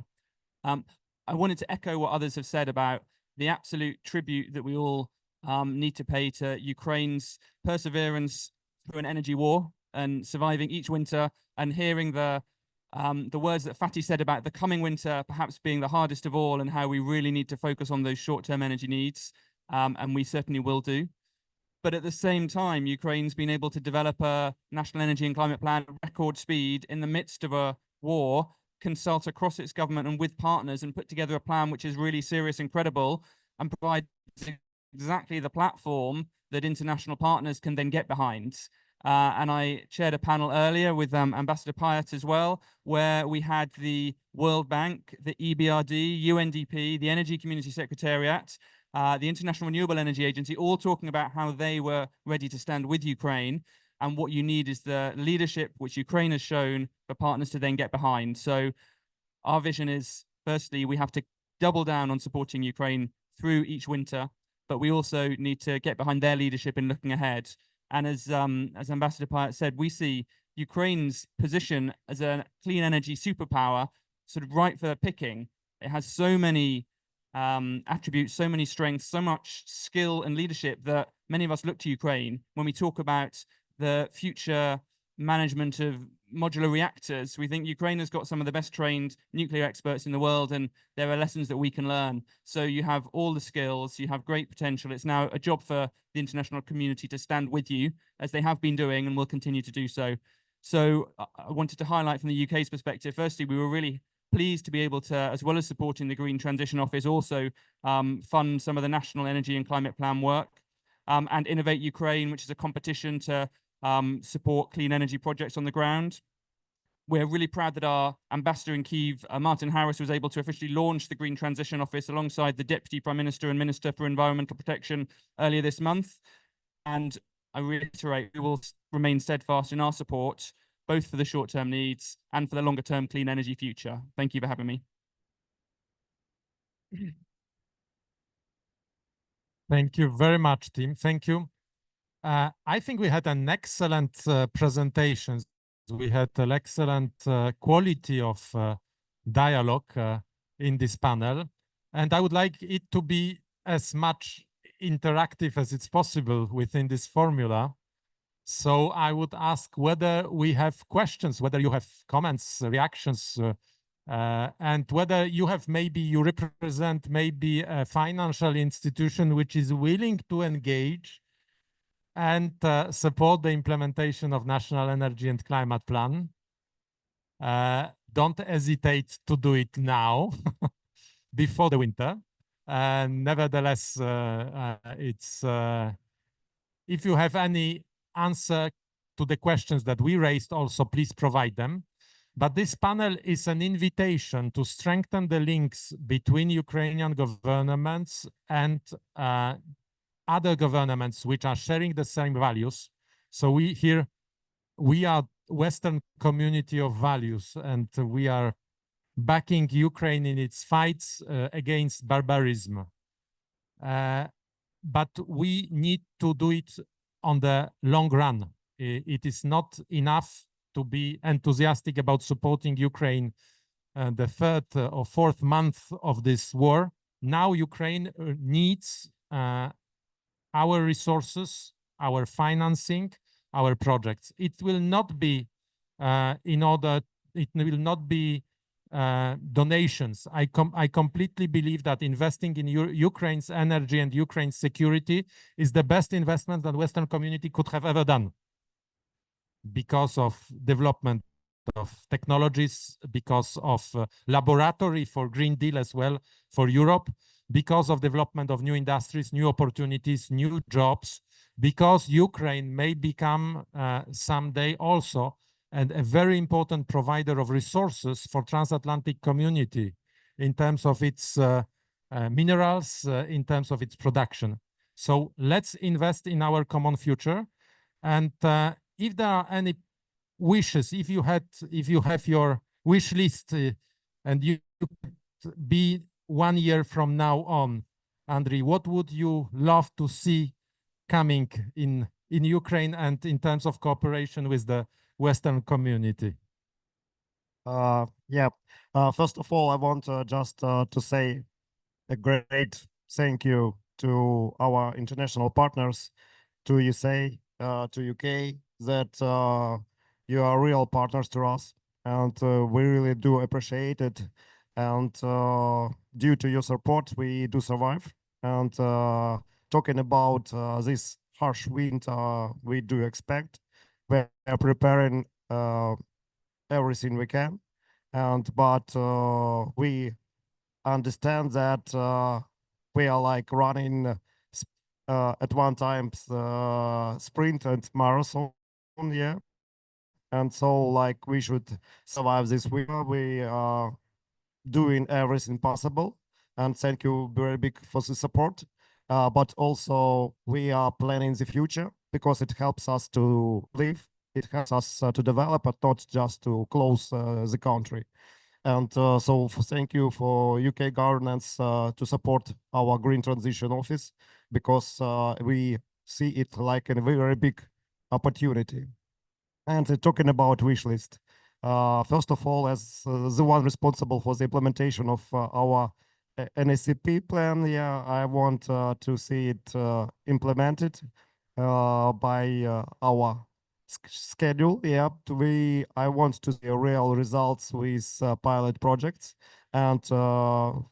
I wanted to echo what others have said about the absolute tribute that we all need to pay to Ukraine's perseverance through an energy war and surviving each winter, and hearing the words that Fatih said about the coming winter perhaps being the hardest of all, and how we really need to focus on those short-term energy needs. And we certainly will do. But at the same time, Ukraine's been able to develop a national energy and climate plan at record speed in the midst of a war, consult across its government and with partners, and put together a plan which is really serious and credible, and provides exactly the platform that international partners can then get behind. And I chaired a panel earlier with Ambassador Pyatt as well, where we had the World Bank, the EBRD, UNDP, the Energy Community Secretariat, the International Renewable Energy Agency, all talking about how they were ready to stand with Ukraine. And what you need is the leadership which Ukraine has shown for partners to then get behind. So our vision is, firstly, we have to double down on supporting Ukraine through each winter, but we also need to get behind their leadership in looking ahead. And as Ambassador Pyatt said, we see Ukraine's position as a clean energy superpower sort of right for the picking. It has so many attributes, so many strengths, so much skill and leadership that many of us look to Ukraine when we talk about the future management of modular reactors. We think Ukraine has got some of the best trained nuclear experts in the world, and there are lessons that we can learn. So you have all the skills, you have great potential. It's now a job for the international community to stand with you, as they have been doing and will continue to do so. So I wanted to highlight from the UK's perspective, firstly, we were really pleased to be able to, as well as supporting the Green Transition Office, also fund some of the national energy and climate plan work, and Innovate Ukraine, which is a competition to support clean energy projects on the ground. We're really proud that our ambassador in Kyiv, Martin Harris, was able to officially launch the Green Transition Office alongside the Deputy Prime Minister and Minister for Environmental Protection earlier this month. And I reiterate, we will remain steadfast in our support, both for the short-term needs and for the longer-term clean energy future. Thank you for having me.
Thank you very much, Tim. Thank you. I think we had an excellent presentation. We had an excellent quality of dialogue in this panel. And I would like it to be as much interactive as it's possible within this formula. So I would ask whether we have questions, whether you have comments, reactions, and whether you have you represent maybe a financial institution which is willing to engage and support the implementation of National Energy and Climate Plan. Don't hesitate to do it now, before the winter. Nevertheless, if you have any answer to the questions that we raised, also please provide them. But this panel is an invitation to strengthen the links between Ukrainian governments and other governments which are sharing the same values. So we are Western community of values, and we are backing Ukraine in its fights against barbarism. But we need to do it on the long run. It is not enough to be enthusiastic about supporting Ukraine the third or fourth month of this war. Now Ukraine needs our resources, our financing, our projects. It will not be donations. I completely believe that investing in Ukraine's energy and Ukraine's security is the best investment that Western community could have ever done, because of development of technologies, because of laboratory for Green Deal as well for Europe, because of development of new industries, new opportunities, new jobs, because Ukraine may become someday also and a very important provider of resources for transatlantic community in terms of its minerals, in terms of its production. So let's invest in our common future. And if there are any wishes, if you have your wish list and you could be 1 year from now on, Andriy, what would you love to see coming in Ukraine and in terms of cooperation with the Western community?
First of all, I want just to say a great thank you to our international partners, to USA, to UK, that you are real partners to us, and we really do appreciate it. And due to your support, we do survive. And talking about this harsh winter we do expect, we are preparing everything we can. But we understand that we are like running at one time sprint and marathon, yeah. And so like we should survive this winter. We are doing everything possible, and thank you very big for the support. But also we are planning the future, because it helps us to live, it helps us to develop, but not just to close the country. And so thank you for UK governance to support our green transition office, because we see it like a very big opportunity. And talking about wish list, first of all, as the one responsible for the implementation of our NACP plan, yeah, I want to see it implemented by our schedule. Yeah, I want to see real results with pilot projects, and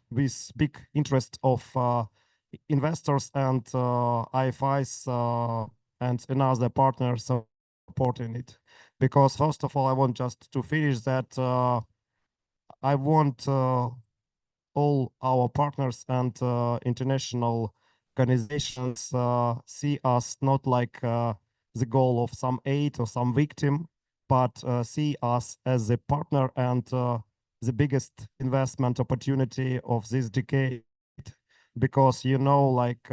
with big interest of investors and IFIs and another partners supporting it. Because first of all, I want just to finish that I want all our partners and international organizations see us not like the goal of some aid or some victim, but see us as a partner and the biggest investment opportunity of this decade. Because, you know, like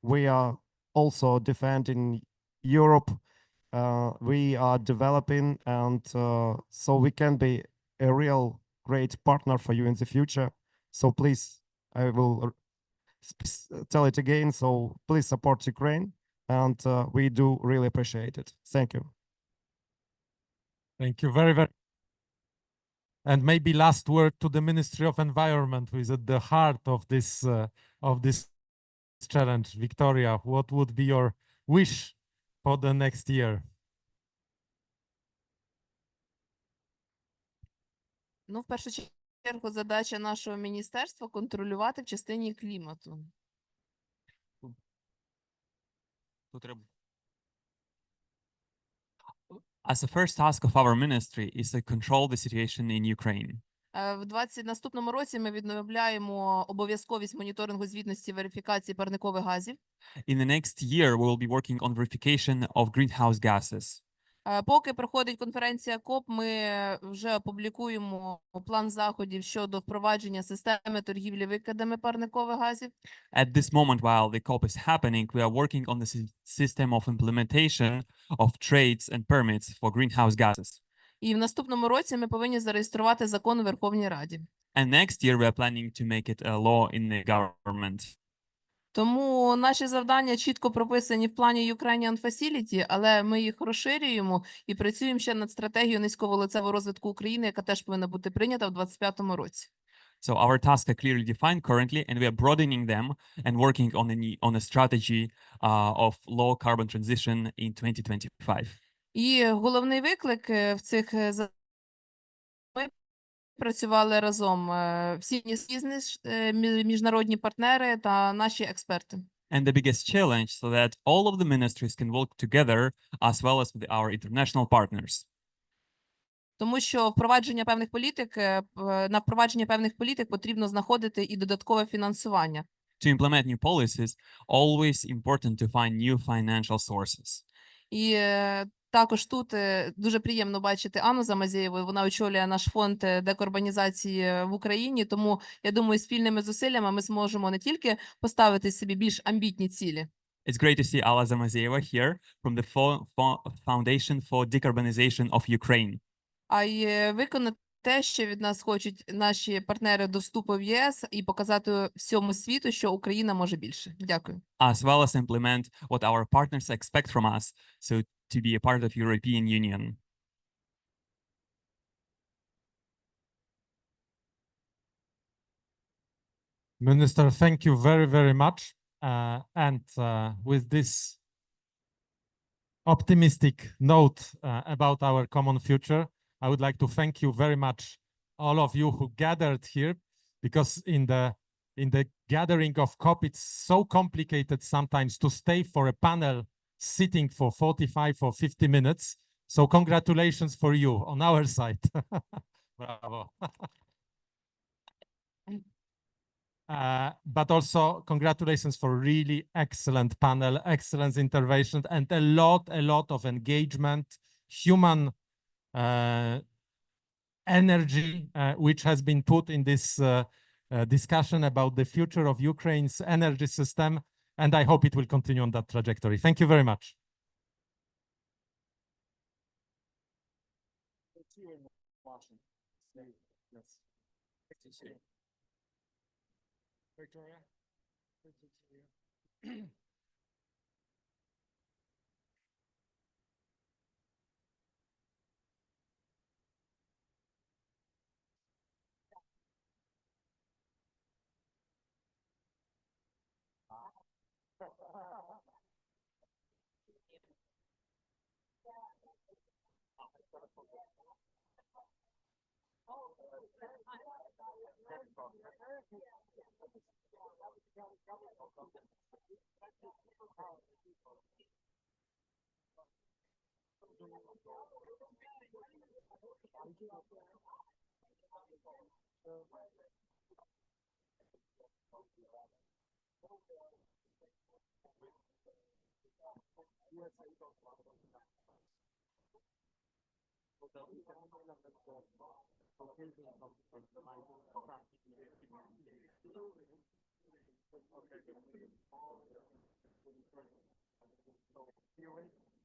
we are also defending Europe, we are developing, and so we can be a real great partner for you in the future. So please, I will tell it again, so please support Ukraine, and we do really appreciate it. Thank you.
Thank you very, very. And maybe last word to the Ministry of Environment, who is at the heart of this challenge. Victoria, what would be your wish for the next year?
Ну, в першу чергу, задача нашого міністерства контролювати в частині клімату.
As the first task of our ministry is to control the situation in Ukraine.
В наступному році ми відновляємо обов'язковість моніторингу звітності верифікації парникових газів.
In the next year, we will be working on verification of greenhouse gases.
Поки проходить конференція КОП, ми вже опублікуємо план заходів щодо впровадження системи торгівлі викидами парникових газів.
At this moment, while the COP is happening, we are working on the system of implementation of trades and permits for greenhouse gases.
І в наступному році ми повинні зареєструвати закон у Верховній Раді.
And next year, we are planning to make it a law in the government.
Тому наші завдання чітко прописані в плані Ukrainian Facility, але ми їх розширюємо і працюємо ще над стратегією низьковуглецевого розвитку України, яка теж повинна бути прийнята в 2025 році.
So our tasks are clearly defined currently, and we are broadening them and working on a strategy of low carbon transition in 2025.
І головний виклик в цих ми працювали разом всі бізнес, міжнародні партнери та наші експерти.
And the biggest challenge so that all of the ministries can work together as well as with our international partners.
Тому що на впровадження певних політик потрібно знаходити і додаткове фінансування.
To implement new policies, always important to find new financial sources.
І Також тут дуже приємно бачити Анну Замазєєву. Вона очолює наш фонд декарбонізації в Україні. Тому я думаю, спільними зусиллями ми зможемо не тільки поставити собі більш амбітні цілі.
It's great to see Alla Zamazeva here from the Foundation for Decarbonization of Ukraine.
А й виконати те, що від нас хочуть наші партнери до вступу в ЄС, і показати всьому світу, що Україна може більше. Дякую.
As well as implement what our partners expect from us, so to be a part of European Union.
Minister, thank you very, very much. And with this optimistic note about our common future, I would like to thank you very much, all of you who gathered here, because in the gathering of COP, it's so complicated sometimes to stay for a panel sitting for 45 or 50 minutes. So congratulations for you on our side. Bravo. But also congratulations for really excellent panel, excellent intervention, and a lot of engagement, human energy, which has been put in this discussion about the future of Ukraine's energy system. And I hope it will continue on that trajectory. Thank you very much. Victoria?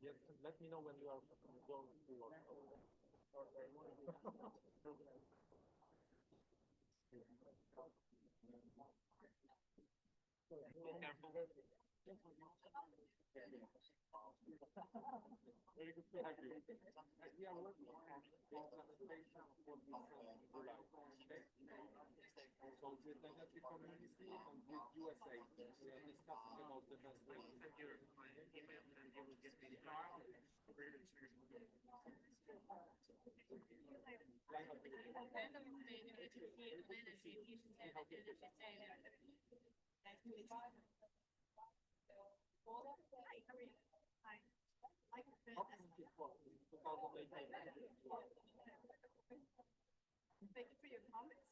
Yes, let me know when you are going Very good to have you. We are working on the translation of what we said in July. So with the energy community and with USA, we are discussing about the translation. Thank you for your comments.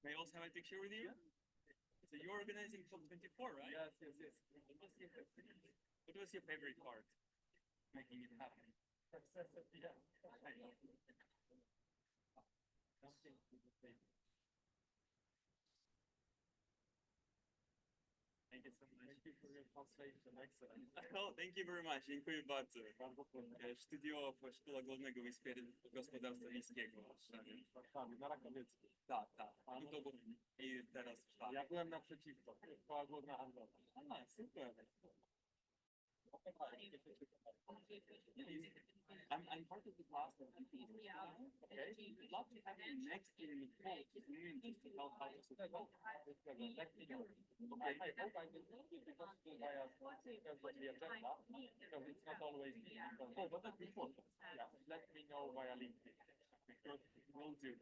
May I also have a picture with you? So you're organizing COP24, right? Yes. What was your favorite part? Making it happen. Yeah. Thank you so much. Thank you for your translation. Excellent. Oh, thank you very much. Dziękuję bardzo. Studiował w Szkole Głównego Gospodarstwa Miejskiego.
Na Rakowiecku.
Tak. I teraz w Sztabie.
Ja byłem naprzeciwko. Szkoła Główna Handlowa.
A, super. I'm part of the class. Okay. I'd love to have you next year in the fall just to help out with the code.
Let me know. Okay, I hope I will be because via because of the agenda, because it's not always easy.
Oh, but that's important.
Yeah, let me know via LinkedIn.
Will do.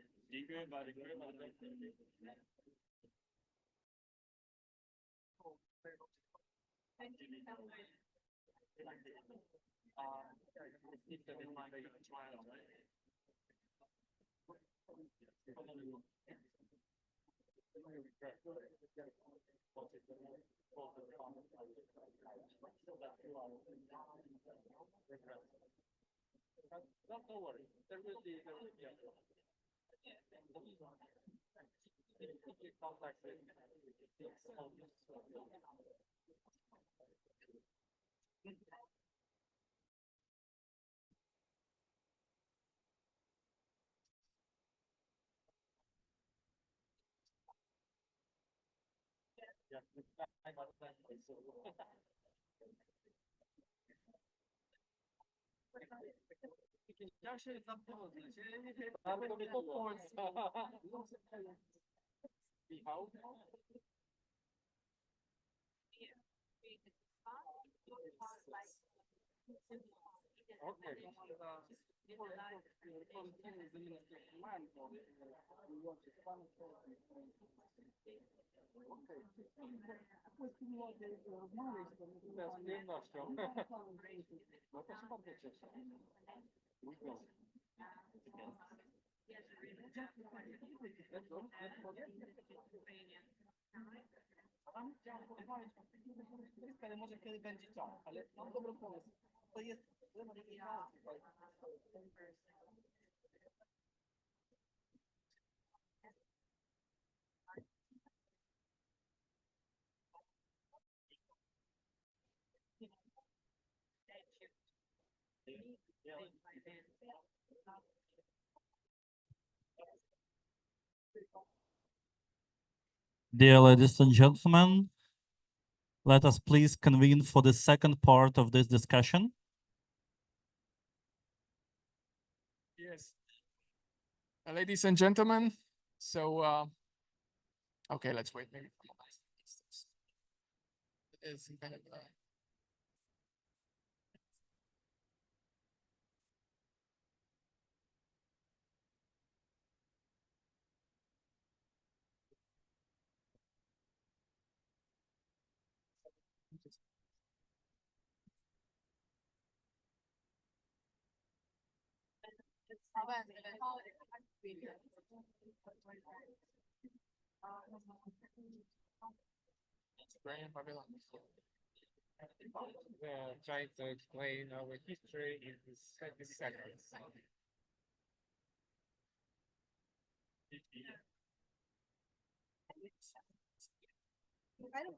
Dear ladies and gentlemen, let us please convene for the second part of this discussion.
Yes. Ladies and gentlemen, so, okay, let's wait maybe. It's kind of, trying to explain our history in 30 seconds.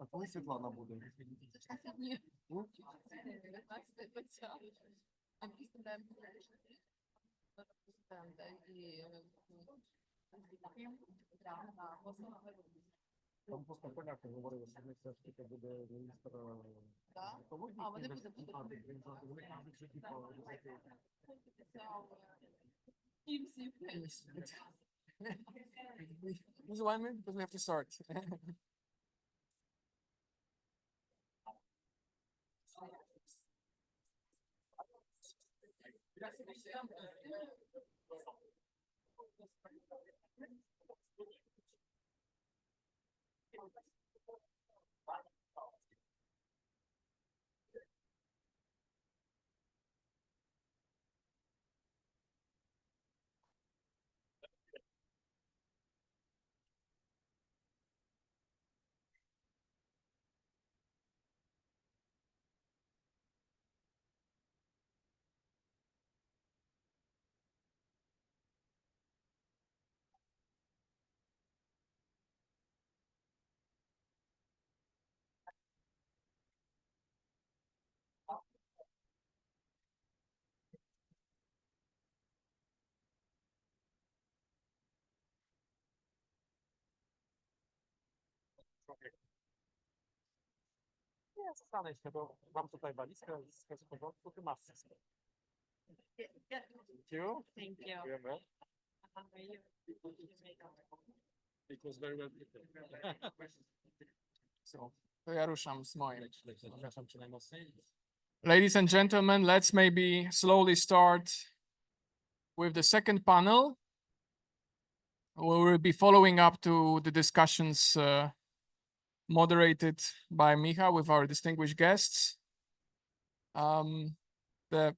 А коли Світлана буде? Там просто поляки говорили, що ми все ж таки буде міністр екології.
А вони будуть.
Вони кажуть, що типу...
Just 1 minute because we have to start.
Nie, zostanę się, bo mam tutaj walizkę z porządku, ty masz wszystko. Thank you.
Thank you.
Dziękujemy. It was very well prepared.
So, to ja ruszam z moim.
Przepraszam cię najmocniej.
Ladies and gentlemen, let's maybe slowly start with the second panel. We will be following up to the discussions moderated by Micha with our distinguished guests. The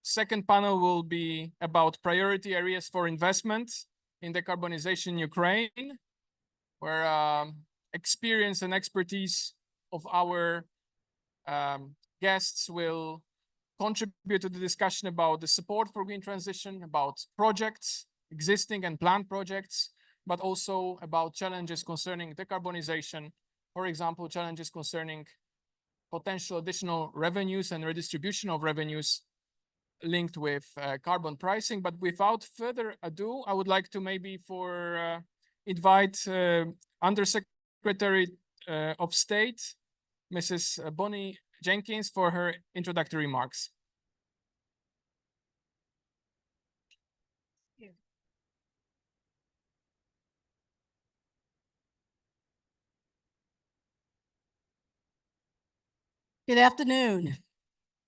second panel will be about priority areas for investment in decarbonization in Ukraine, where experience and expertise of our guests will contribute to the discussion about the support for green transition, about projects, existing and planned projects, but also about challenges concerning decarbonization. For example, challenges concerning potential additional revenues and redistribution of revenues linked with carbon pricing. But without further ado, I would like to maybe invite Undersecretary of State, Mrs. Bonnie Jenkins, for her introductory remarks.
Good afternoon.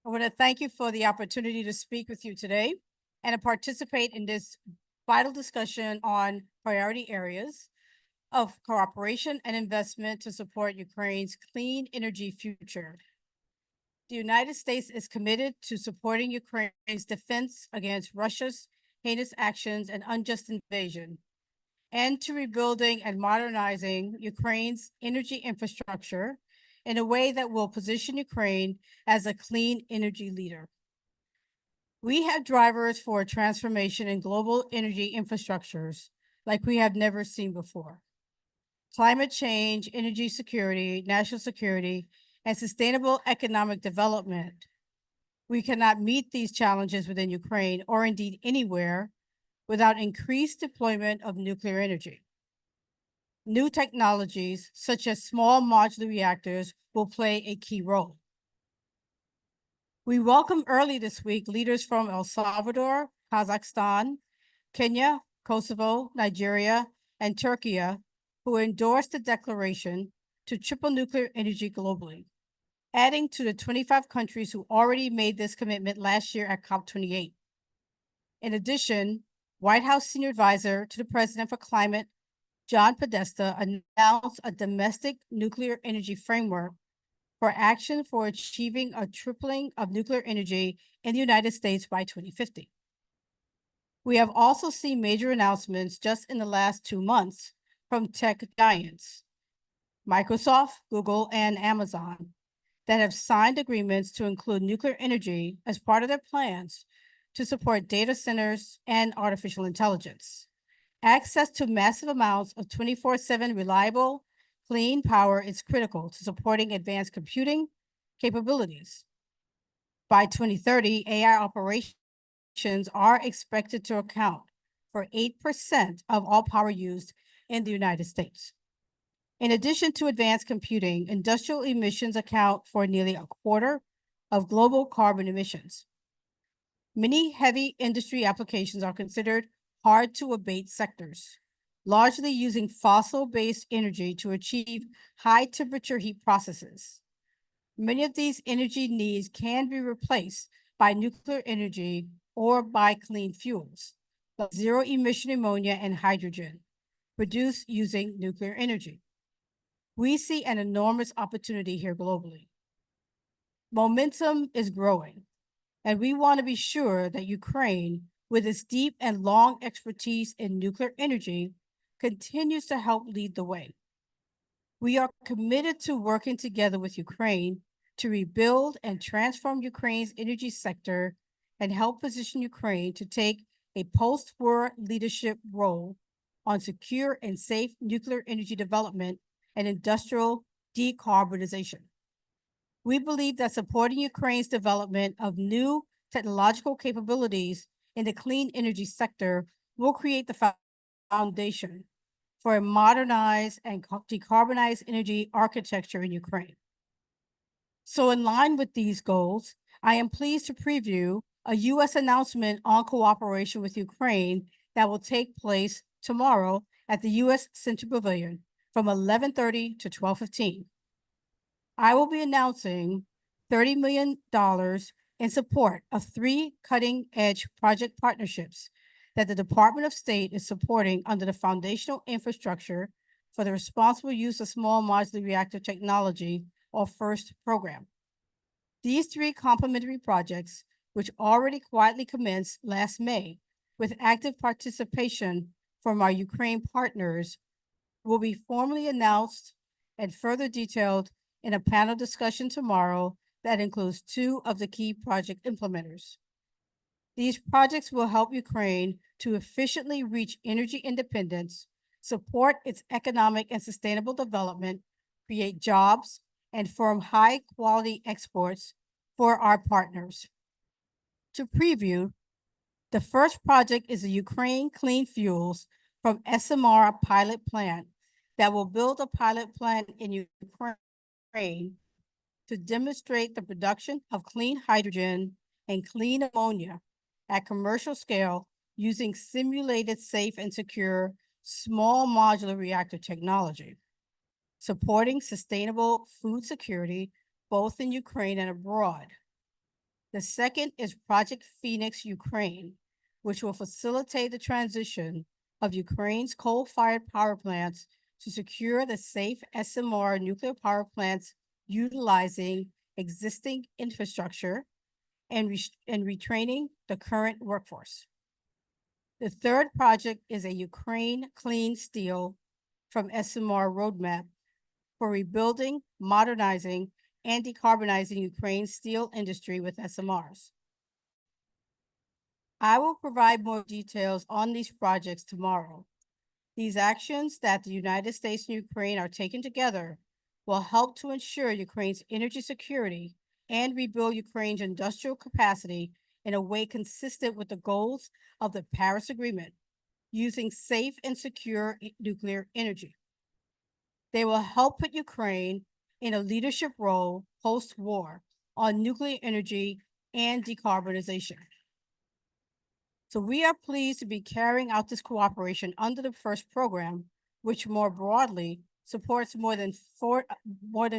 I want to thank you for the opportunity to speak with you today and to participate in this vital discussion on priority areas of cooperation and investment to support Ukraine's clean energy future. The United States is committed to supporting Ukraine's defense against Russia's heinous actions and unjust invasion, and to rebuilding and modernizing Ukraine's energy infrastructure in a way that will position Ukraine as a clean energy leader. We have drivers for a transformation in global energy infrastructures like we have never seen before. Climate change, energy security, national security, and sustainable economic development. We cannot meet these challenges within Ukraine, or indeed anywhere, without increased deployment of nuclear energy. New technologies, such as small modular reactors, will play a key role. We welcome early this week leaders from El Salvador, Kazakhstan, Kenya, Kosovo, Nigeria, and Turkey, who endorsed the declaration to triple nuclear energy globally, adding to the 25 countries who already made this commitment last year at COP28. In addition, White House Senior Advisor to the President for Climate, John Podesta, announced a domestic nuclear energy framework for action for achieving a tripling of nuclear energy in the United States by 2050. We have also seen major announcements just in the last 2 months from tech giants, Microsoft, Google, and Amazon, that have signed agreements to include nuclear energy as part of their plans to support data centers and artificial intelligence. Access to massive amounts of 24/7 reliable, clean power is critical to supporting advanced computing capabilities. By 2030, AI operations are expected to account for 8% of all power used in the United States. In addition to advanced computing, industrial emissions account for nearly a quarter of global carbon emissions. Many heavy industry applications are considered hard to abate sectors, largely using fossil-based energy to achieve high temperature heat processes. Many of these energy needs can be replaced by nuclear energy or by clean fuels, like zero emission ammonia and hydrogen, produced using nuclear energy. We see an enormous opportunity here globally. Momentum is growing, and we want to be sure that Ukraine, with its deep and long expertise in nuclear energy, continues to help lead the way. We are committed to working together with Ukraine to rebuild and transform Ukraine's energy sector and help position Ukraine to take a post-war leadership role on secure and safe nuclear energy development and industrial decarbonization. We believe that supporting Ukraine's development of new technological capabilities in the clean energy sector will create the foundation for a modernized and decarbonized energy architecture in Ukraine. So in line with these goals, I am pleased to preview a U.S. announcement on cooperation with Ukraine that will take place tomorrow at the U.S. Center Pavilion from 11:30 to 12:15. I will be announcing $30 million in support of 3 cutting-edge project partnerships that the Department of State is supporting under the Foundational Infrastructure for the Responsible Use of Small Modular Reactor Technology, or FIRST program. These three complementary projects, which already quietly commenced last May with active participation from our Ukraine partners, will be formally announced and further detailed in a panel discussion tomorrow that includes 2 of the key project implementers. These projects will help Ukraine to efficiently reach energy independence, support its economic and sustainable development, create jobs, and firm high-quality exports for our partners. To preview, the first project is a Ukraine Clean Fuels from SMR pilot plant that will build a pilot plant in Ukraine to demonstrate the production of clean hydrogen and clean ammonia at commercial scale using simulated safe and secure small modular reactor technology, supporting sustainable food security both in Ukraine and abroad. The second is Project Phoenix Ukraine, which will facilitate the transition of Ukraine's coal-fired power plants to secure the safe SMR nuclear power plants utilizing existing infrastructure and retraining the current workforce. The third project is a Ukraine Clean Steel from SMR roadmap for rebuilding, modernizing, and decarbonizing Ukraine's steel industry with SMRs. I will provide more details on these projects tomorrow. These actions that the United States and Ukraine are taking together will help to ensure Ukraine's energy security and rebuild Ukraine's industrial capacity in a way consistent with the goals of the Paris Agreement, using safe and secure nuclear energy. They will help put Ukraine in a leadership role post-war on nuclear energy and decarbonization. So we are pleased to be carrying out this cooperation under the FIRST program, which more broadly supports more than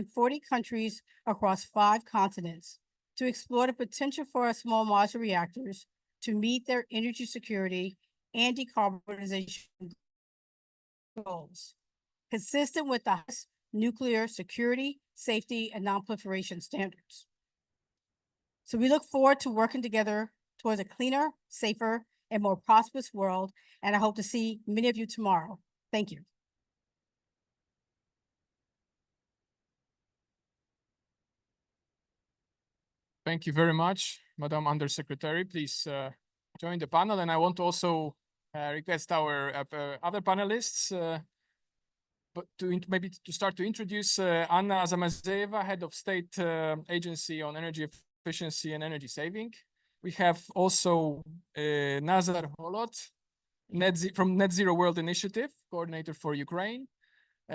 40 countries across 5 continents to explore the potential for our small modular reactors to meet their energy security and decarbonization goals, consistent with the nuclear security, safety, and non-proliferation standards. So we look forward to working together towards a cleaner, safer, and more prosperous world, and I hope to see many of you tomorrow. Thank you.
Thank you very much, Madam Undersecretary. Please join the panel. And I want to also request our other panelists but maybe to start to introduce Anna Zamazeva, Head of State Agency on Energy Efficiency and Energy Saving. We have also Nazar Holot from Net Zero World Initiative, Coordinator for Ukraine.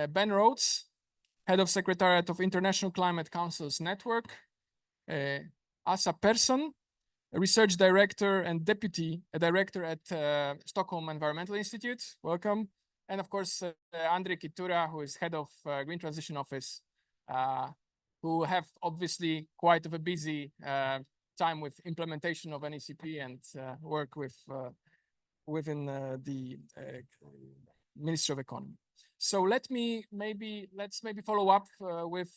Ben Rhodes, Head of Secretariat of International Climate Council's Network. Asa Persson, Research Director and Deputy Director at Stockholm Environmental Institute. Welcome. And of course, Andrei Kitura, who is Head of Green Transition Office, who have obviously quite of a busy time with implementation of NECP and work with within the Ministry of Economy. So let's maybe follow up with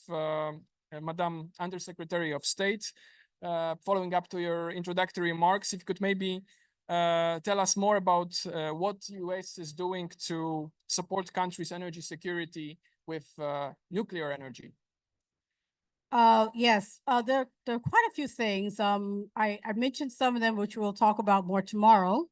Madam Undersecretary of State, following up to your introductory remarks. If you could maybe tell us more about what US is doing to support countries' energy security with nuclear energy.
Yes, there are quite a few things. I mentioned some of them, which we'll talk about more tomorrow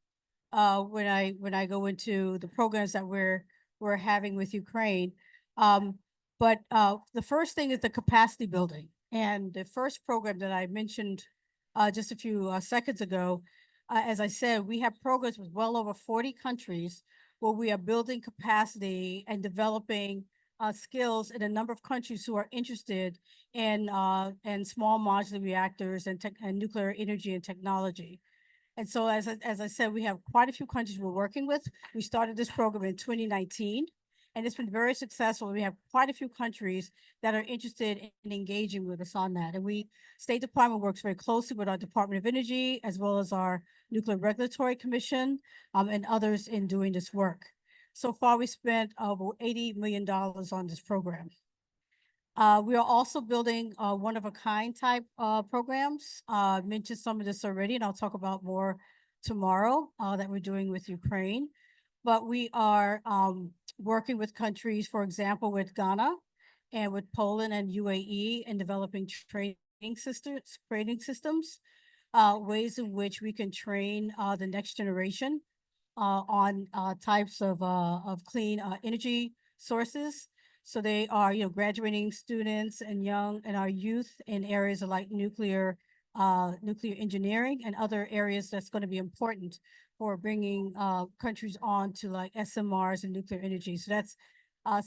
when I go into the programs that we're having with Ukraine. But the first thing is the capacity building. And the first program that I mentioned just a few seconds ago, as I said, we have programs with well over 40 countries where we are building capacity and developing skills in a number of countries who are interested in small modular reactors and nuclear energy and technology. And so, as I said, we have quite a few countries we're working with. We started this program in 2019, And it's been very successful. We have quite a few countries that are interested in engaging with us on that. And State Department works very closely with our Department of Energy, as well as our Nuclear Regulatory Commission, and others in doing this work. So far, we spent over $80 million on this program. We are also building one-of-a-kind type programs. I mentioned some of this already, and I'll talk about more tomorrow that we're doing with Ukraine. But we are working with countries, for example, with Ghana and with Poland and UAE in developing training systems, ways in which we can train the next generation on types of clean energy sources. So they are, graduating students and our youth in areas of like nuclear engineering and other areas that's going to be important for bringing countries on to like SMRs and nuclear energy. So that's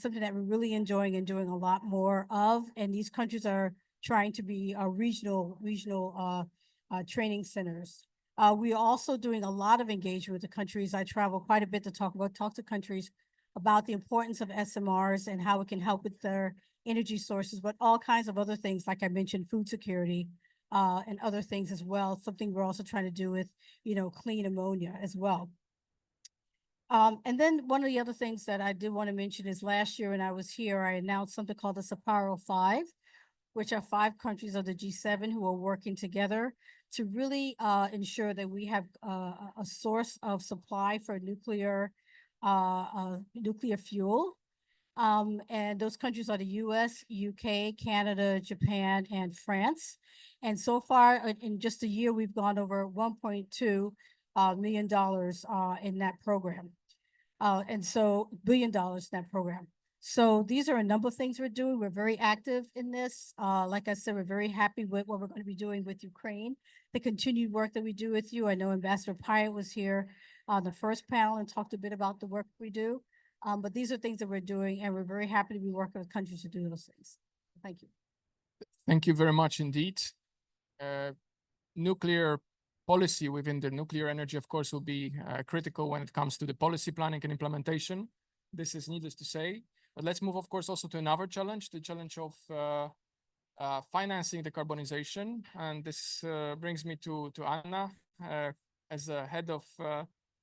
something that we're really enjoying and doing a lot more of. And these countries are trying to be regional training centers. We are also doing a lot of engagement with the countries. I travel quite a bit to talk to countries about the importance of SMRs and how it can help with their energy sources, but all kinds of other things, like I mentioned, food security, and other things as well. Something we're also trying to do with, clean ammonia as well. And then one of the other things that I did want to mention is last year when I was here, I announced something called the Sapporo 5, which are 5 countries of the G7 who are working together to really ensure that we have a source of supply for nuclear fuel. And those countries are the US, UK, Canada, Japan, and France. And so far, in just a year, we've gone over $1.2 million in that program. And so $1 billion in that program. So these are a number of things we're doing. We're very active in this. Like I said, we're very happy with what we're going to be doing with Ukraine, the continued work that we do with you. I know Ambassador Pyatt was here on the first panel and talked a bit about the work we do. But these are things that we're doing, and we're very happy to be working with countries to do those things. Thank you.
Thank you very much indeed. Nuclear policy within the nuclear energy, of course, will be critical when it comes to the policy planning and implementation. This is needless to say. But let's move, of course, also to another challenge, the challenge of financing decarbonization. And this brings me to Anna as a head of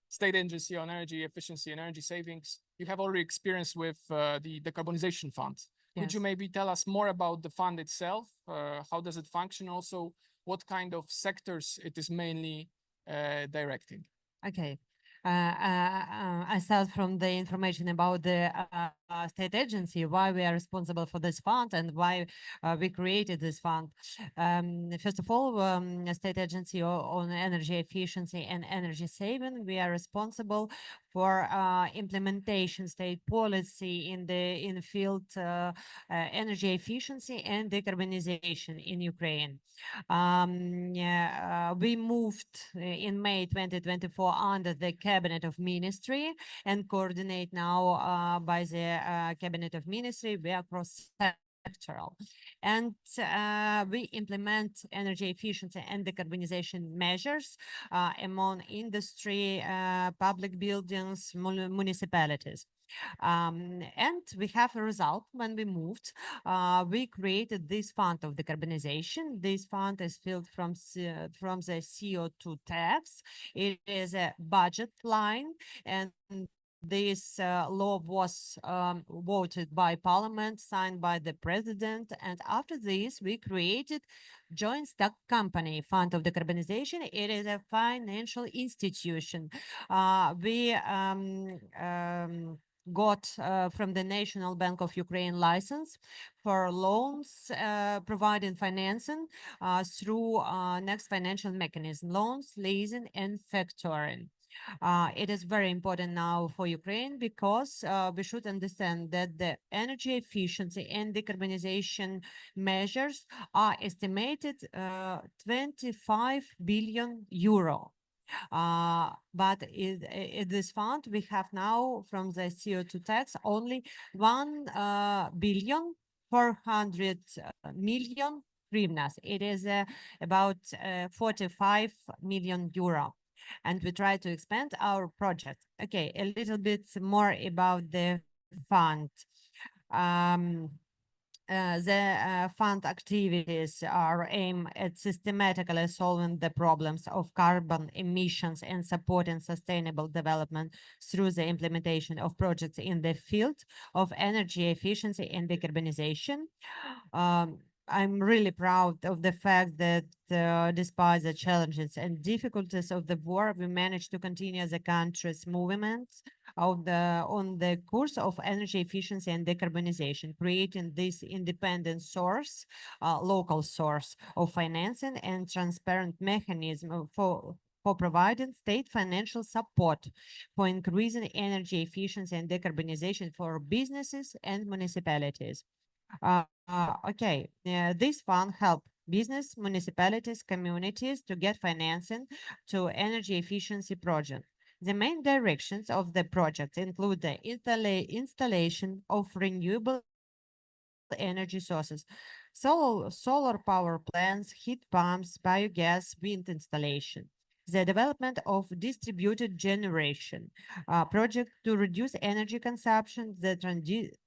State Agency on Energy Efficiency and Energy Savings. You have already experience with the Decarbonization Fund.
Yes.
Could you maybe tell us more about the fund itself? How does it function? Also, what kind of sectors it is mainly directing?
Okay. I start from the information about the state agency, why we are responsible for this fund and why we created this fund. First of all, state agency on energy efficiency and energy saving, we are responsible for implementation state policy in the field energy efficiency and decarbonization in Ukraine. We moved in May 2024 under the Cabinet of Ministry and coordinate now by the Cabinet of Ministry. We are cross-sectoral. And we implement energy efficiency and decarbonization measures among industry, public buildings, municipalities. And we have a result. When we moved, we created this fund of decarbonization. This fund is filled from the CO2 tax. It is a budget line, and this law was voted by Parliament, signed by the President, and after this, we created joint stock company fund of decarbonization. It is a financial institution. We got from the National Bank of Ukraine license for loans, providing financing through next financial mechanism, loans, leasing, and factoring. It is very important now for Ukraine because we should understand that the energy efficiency and decarbonization measures are estimated 25 billion euro. But in this fund, we have now from the CO2 tax only 1,400,000,000 hryvnias. It is about 45 million euro. And we try to expand our project. Okay, a little bit more about the
fund. The fund activities are aimed at systematically solving the problems of carbon emissions and supporting sustainable development through the implementation of projects in the field of energy efficiency and decarbonization. I'm really proud of the fact that despite the challenges and difficulties of the war, we managed to continue the country's movements on the course of energy efficiency and decarbonization, creating this independent source, local source of financing and transparent mechanism for providing state financial support for increasing energy efficiency and decarbonization for businesses and municipalities. This fund help business, municipalities, communities to get financing to energy efficiency projects. The main directions of the project include the installation of renewable energy sources, solar power plants, heat pumps, biogas, wind installation. The development of distributed generation project to reduce energy consumption, the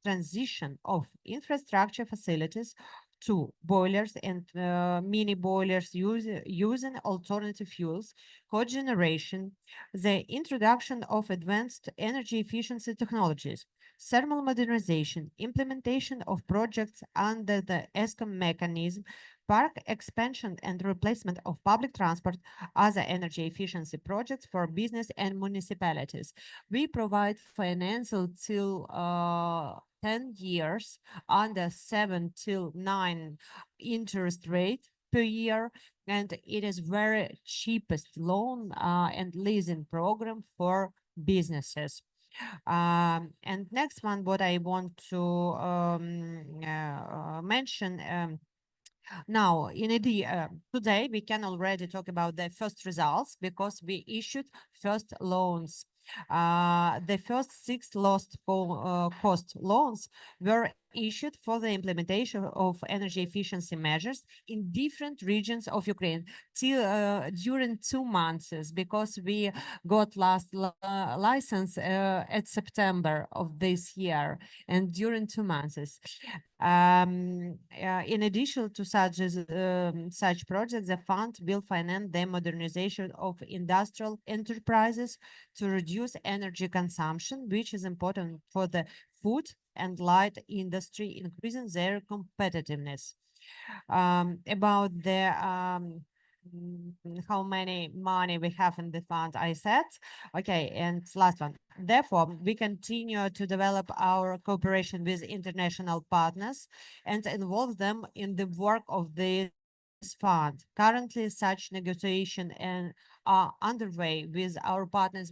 transition of infrastructure facilities to boilers and mini boilers using alternative fuels, cogeneration, the introduction of advanced energy efficiency technologies, thermal modernization, implementation of projects under the ESCOM mechanism, park expansion and replacement of public transport, other energy efficiency projects for business and municipalities. We provide financial till 10 years under 7 till 9 interest rate per year, and it is very cheapest loan and leasing program for businesses. And next one, what I want to mention, now, today we can already talk about the first results because we issued first loans. The first 6 lost cost loans were issued for the implementation of energy efficiency measures in different regions of Ukraine during 2 months, because we got last license at September of this year, and during 2 months. In addition to such projects, the fund will finance the modernization of industrial enterprises to reduce energy consumption, which is important for the food and light industry, increasing their competitiveness. About the how many money we have in the fund, I said. Okay, and last one. Therefore, we continue to develop our cooperation with international partners and involve them in the work of this fund. Currently, such negotiations are underway with our partners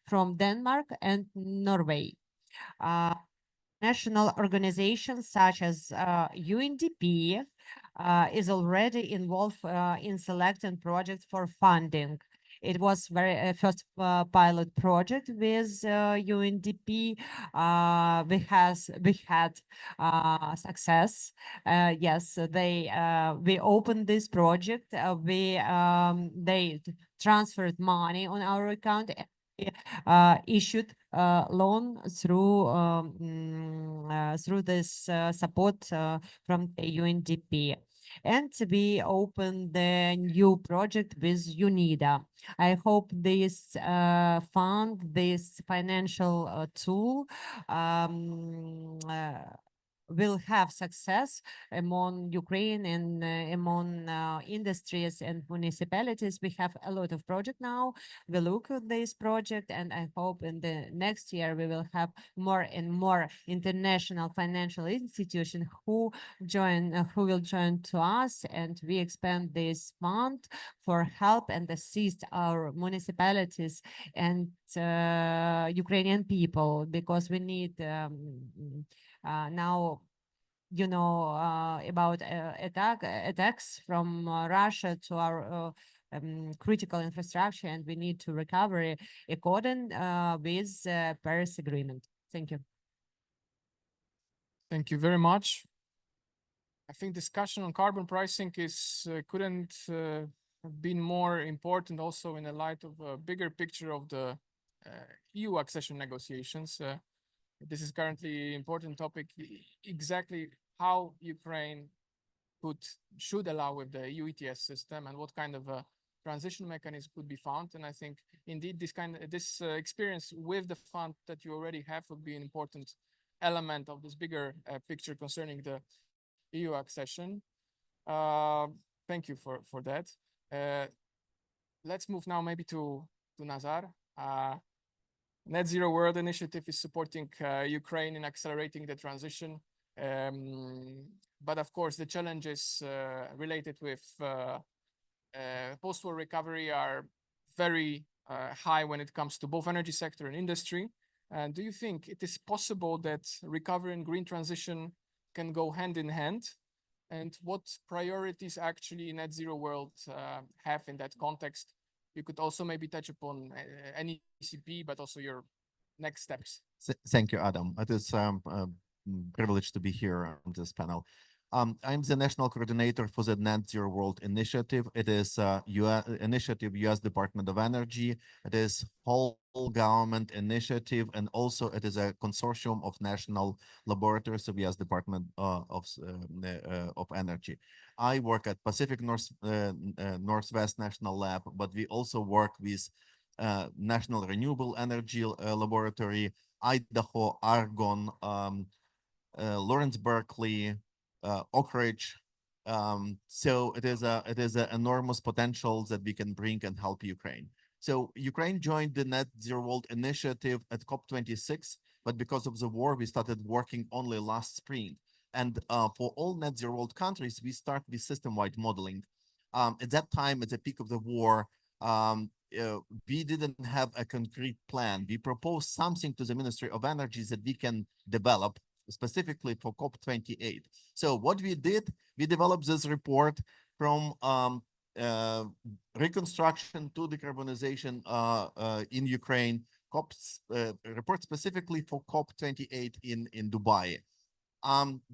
from Denmark and Norway. National organizations such as UNDP is already involved in selecting projects for funding. It was first pilot project with UNDP. We had success. Yes, we opened this project. They transferred money on our account. Issued loan through this support from the UNDP. And we opened the new project with UNIDA. I hope this fund, this financial tool will have success among Ukraine and among industries and municipalities. We have a lot of projects now. We look at this project, and I hope in the next year we will have more and more international financial institutions who will join to us, and we expand this fund for help and assist our municipalities and Ukrainian people, because we need now, you know, about attacks from Russia to our critical infrastructure, and we need to recover according with Paris Agreement. Thank you.
Thank you very much. I think discussion on carbon pricing couldn't have been more important, also in the light of a bigger picture of the EU accession negotiations. This is currently important topic, exactly how Ukraine should allow with the EU ETS system and what kind of a transition mechanism could be found. And I think indeed this experience with the fund that you already have would be an important element of this bigger picture concerning the EU accession. Thank you for that. Let's move now maybe to Nazar. Net Zero World Initiative is supporting Ukraine in accelerating the transition. But of course, the challenges related with post-war recovery are very high when it comes to both energy sector and industry. And do you think it is possible that recovery and green transition can go hand in hand? And what priorities actually Net Zero World have in that context? You could also maybe touch upon NECP, but also your next steps.
Thank you, Adam. It is a privilege to be here on this panel. I'm the national coordinator for the Net Zero World Initiative. It is a initiative, U.S. Department of Energy. It is whole government initiative, and also it is a consortium of national laboratories of U.S. Department of Energy. I work at Pacific Northwest National Lab, but we also work with National Renewable Energy Laboratory, Idaho, Argonne, Lawrence Berkeley, Oak Ridge. So it is an enormous potential that we can bring and help Ukraine. So Ukraine joined the Net Zero World Initiative at COP26, but because of the war, we started working only last spring. And for all Net Zero World countries, we start with system-wide modeling. At that time, at the peak of the war, we didn't have a concrete plan. We proposed something to the Ministry of Energy that we can develop specifically for COP28. So what we did, we developed this report from reconstruction to decarbonization in Ukraine, report specifically for COP28 in Dubai.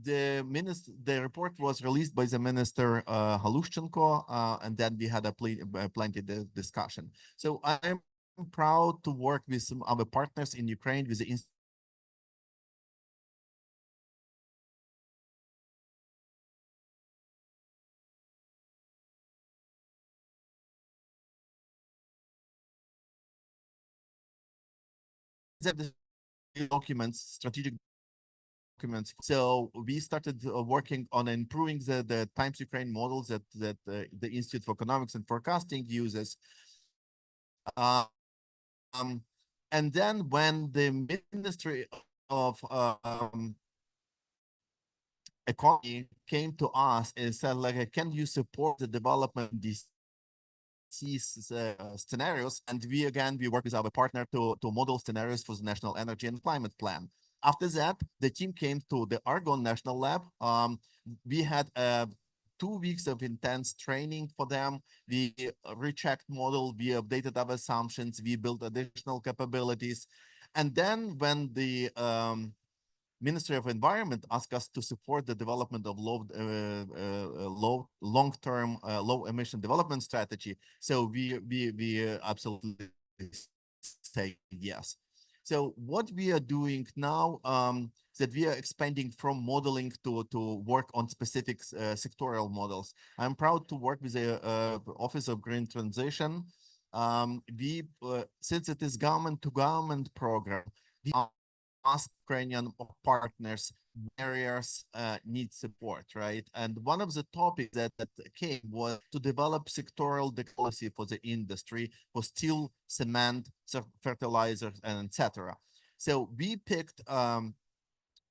The report was released by the minister Halushchenko, and then we had a plenty discussion. So I'm proud to work with some other partners in Ukraine with the strategic documents. So we started working on improving the Times Ukraine models that the Institute for Economics and Forecasting uses. And then when the Ministry of Economy came to us and said, like, can you support the development of these scenarios? And we work with our partner to model scenarios for the National Energy and Climate Plan. After that, the team came to the Argonne National Lab. We had 2 weeks of intense training for them. We rechecked model, we updated our assumptions, we built additional capabilities. And then when the Ministry of Environment asked us to support the development of long-term low emission development strategy, so we absolutely say yes. So what we are doing now, that we are expanding from modeling to work on specific sectorial models. I'm proud to work with the Office of Green Transition. Since it is government-to-government program, we ask Ukrainian partners areas need support, right? And one of the topics that came was to develop sectoral policy for the industry, for steel, cement, fertilizers, and etc. So we picked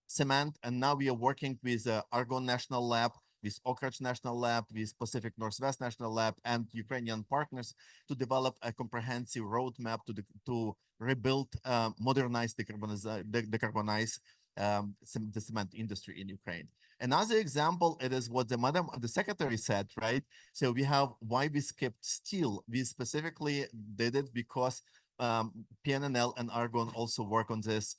cement, and now we are working with Argonne National Lab, with Oak Ridge National Lab, with Pacific Northwest National Lab, and Ukrainian partners to develop a comprehensive roadmap to rebuild, modernize, decarbonize the cement industry in Ukraine. Another example, it is what the secretary said, right? So we have why we skipped steel. We specifically did it because PNNL and Argonne also work on this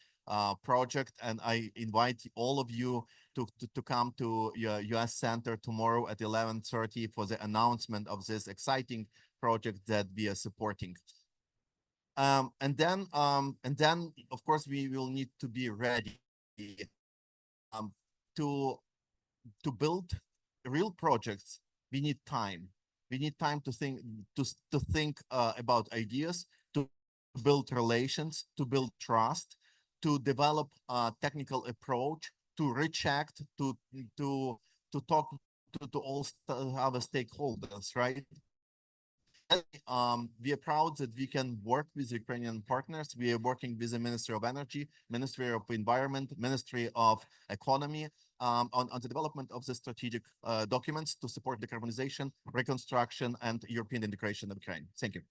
project, and I invite all of you to come to your US Center tomorrow at 11:30 for the announcement of this exciting project that we are supporting. And then of course we will need to be ready to build real projects. We need time. We need time to think about ideas, to build relations, to build trust, to develop a technical approach, to recheck, to talk to all other stakeholders, right? We are proud that we can work with Ukrainian partners. We are working with the Ministry of Energy, Ministry of Environment, Ministry of Economy, on the development of the strategic documents to support decarbonization, reconstruction, and European integration of Ukraine. Thank you.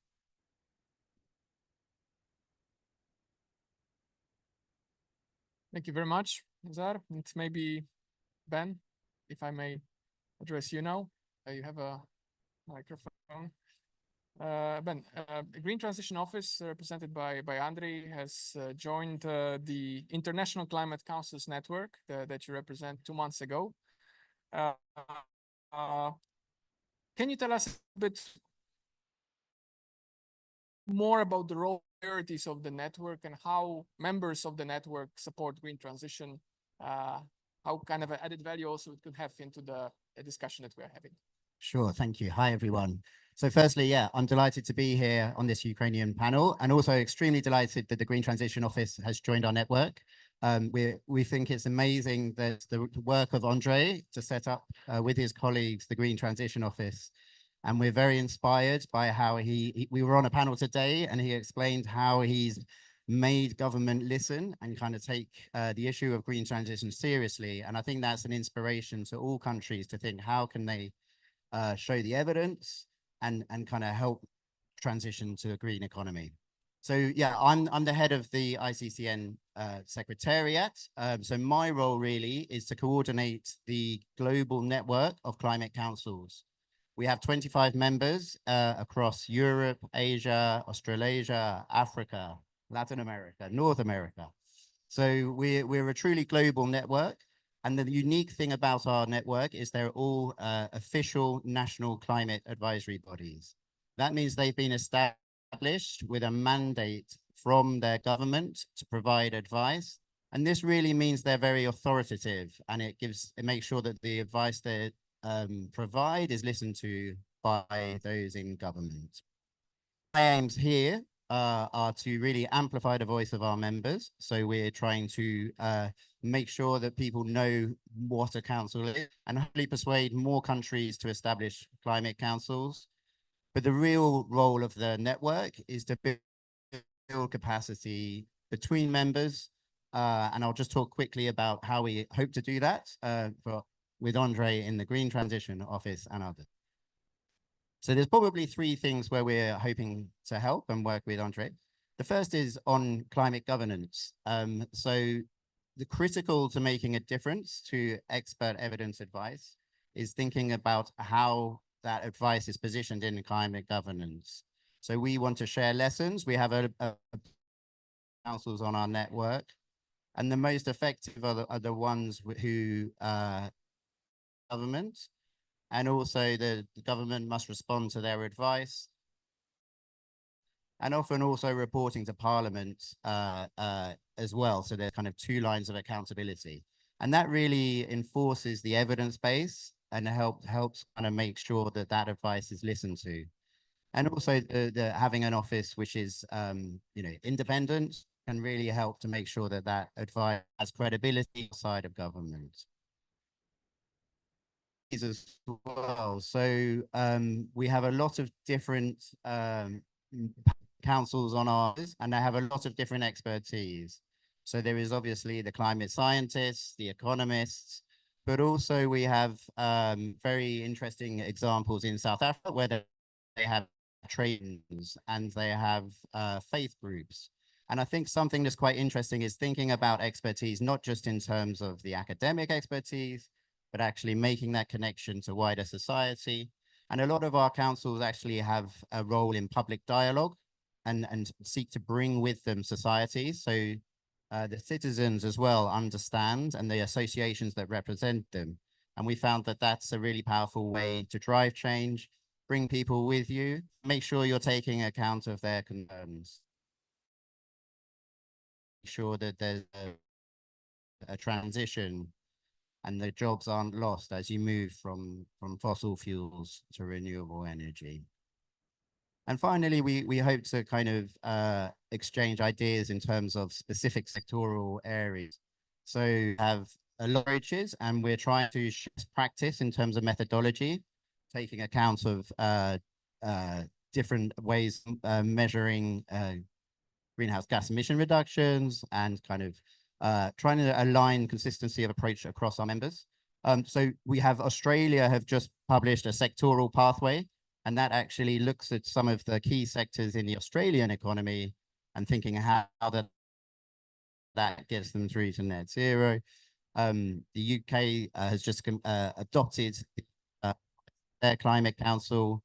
Thank you very much, Nazar. And maybe Ben, if I may address you now. You have a microphone. Ben, the Green Transition Office, represented by Andrei, has joined the International Climate Council's network that you represent 2 months ago. Can you tell us a bit more about the role priorities of the network and how members of the network support green transition? How kind of an added value also it could have into the discussion that we're having?
Sure, thank you. Hi, everyone. So firstly, yeah, I'm delighted to be here on this Ukrainian panel, and also extremely delighted that the Green Transition Office has joined our network. We think it's amazing that the work of Andrei to set up with his colleagues the Green Transition Office. And we're very inspired by how we were on a panel today and he explained how he's made government listen and kind of take the issue of green transition seriously. And I think that's an inspiration to all countries to think, how can they show the evidence and kind of help transition to a green economy. So yeah, I'm the head of the ICCN Secretariat. So my role really is to coordinate the global network of climate councils. We have 25 members across Europe, Asia, Australasia, Africa, Latin America, North America. So we're a truly global network. And the unique thing about our network is they're all official national climate advisory bodies. That means they've been established with a mandate from their government to provide advice. And this really means they're very authoritative, and it makes sure that the advice they provide is listened to by those in government. My aims here are to really amplify the voice of our members. So we're trying to make sure that people know what a council is and hopefully persuade more countries to establish climate councils. But the real role of the network is to build capacity between members. And I'll just talk quickly about how we hope to do that with Andrei in the Green Transition Office and others. So there's probably 3 things where we're hoping to help and work with Andrei. The first is on climate governance. So the critical to making a difference to expert evidence advice is thinking about how that advice is positioned in climate governance. So we want to share lessons. We have a councils on our network, and the most effective are the ones who government. And also the government must respond to their advice, and often also reporting to Parliament as well. So there's kind of 2 lines of accountability. And that really enforces the evidence base and helps kind of make sure that that advice is listened to. And also having an office which is independent can really help to make sure that that advice has credibility outside of government. As well. So we have a lot of different councils on ours, and they have a lot of different expertise. So there is obviously the climate scientists, the economists, but also we have very interesting examples in South Africa where they have trades and they have faith groups. And I think something that's quite interesting is thinking about expertise, not just in terms of the academic expertise, but actually making that connection to wider society. And a lot of our councils actually have a role in public dialogue and seek to bring with them society. So the citizens as well understand, and the associations that represent them. And we found that that's a really powerful way to drive change, bring people with you, make sure you're taking account of their concerns. sure that there's a transition and the jobs aren't lost as you move from fossil fuels to renewable energy. And finally, we hope to kind of exchange ideas in terms of specific sectoral areas. So we have a lot of approaches, and we're trying to practice in terms of methodology, taking account of different ways measuring greenhouse gas emission reductions and kind of trying to align consistency of approach across our members. So we have Australia have just published a sectoral pathway, and that actually looks at some of the key sectors in the Australian economy and thinking how that gets them through to net zero. The UK has just adopted their climate council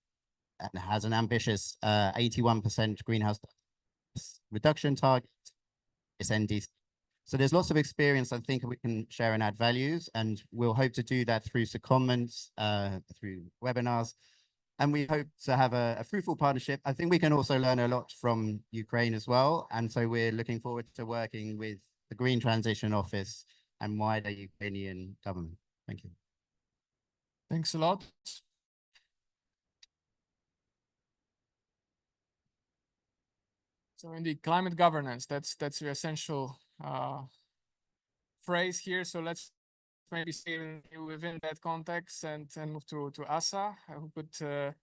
and has an ambitious 81% greenhouse reduction target. It's NDC. So there's lots of experience I think we can share and add values, and we'll hope to do that through secondments, through webinars, and we hope to have a fruitful partnership. I think we can also learn a lot from Ukraine as well, and so we're looking forward to working with the Green Transition Office and wider Ukrainian government. Thank you.
Thanks a lot. So indeed, climate governance, that's the essential phrase here. So let's maybe stay within that context and move to Asa, who could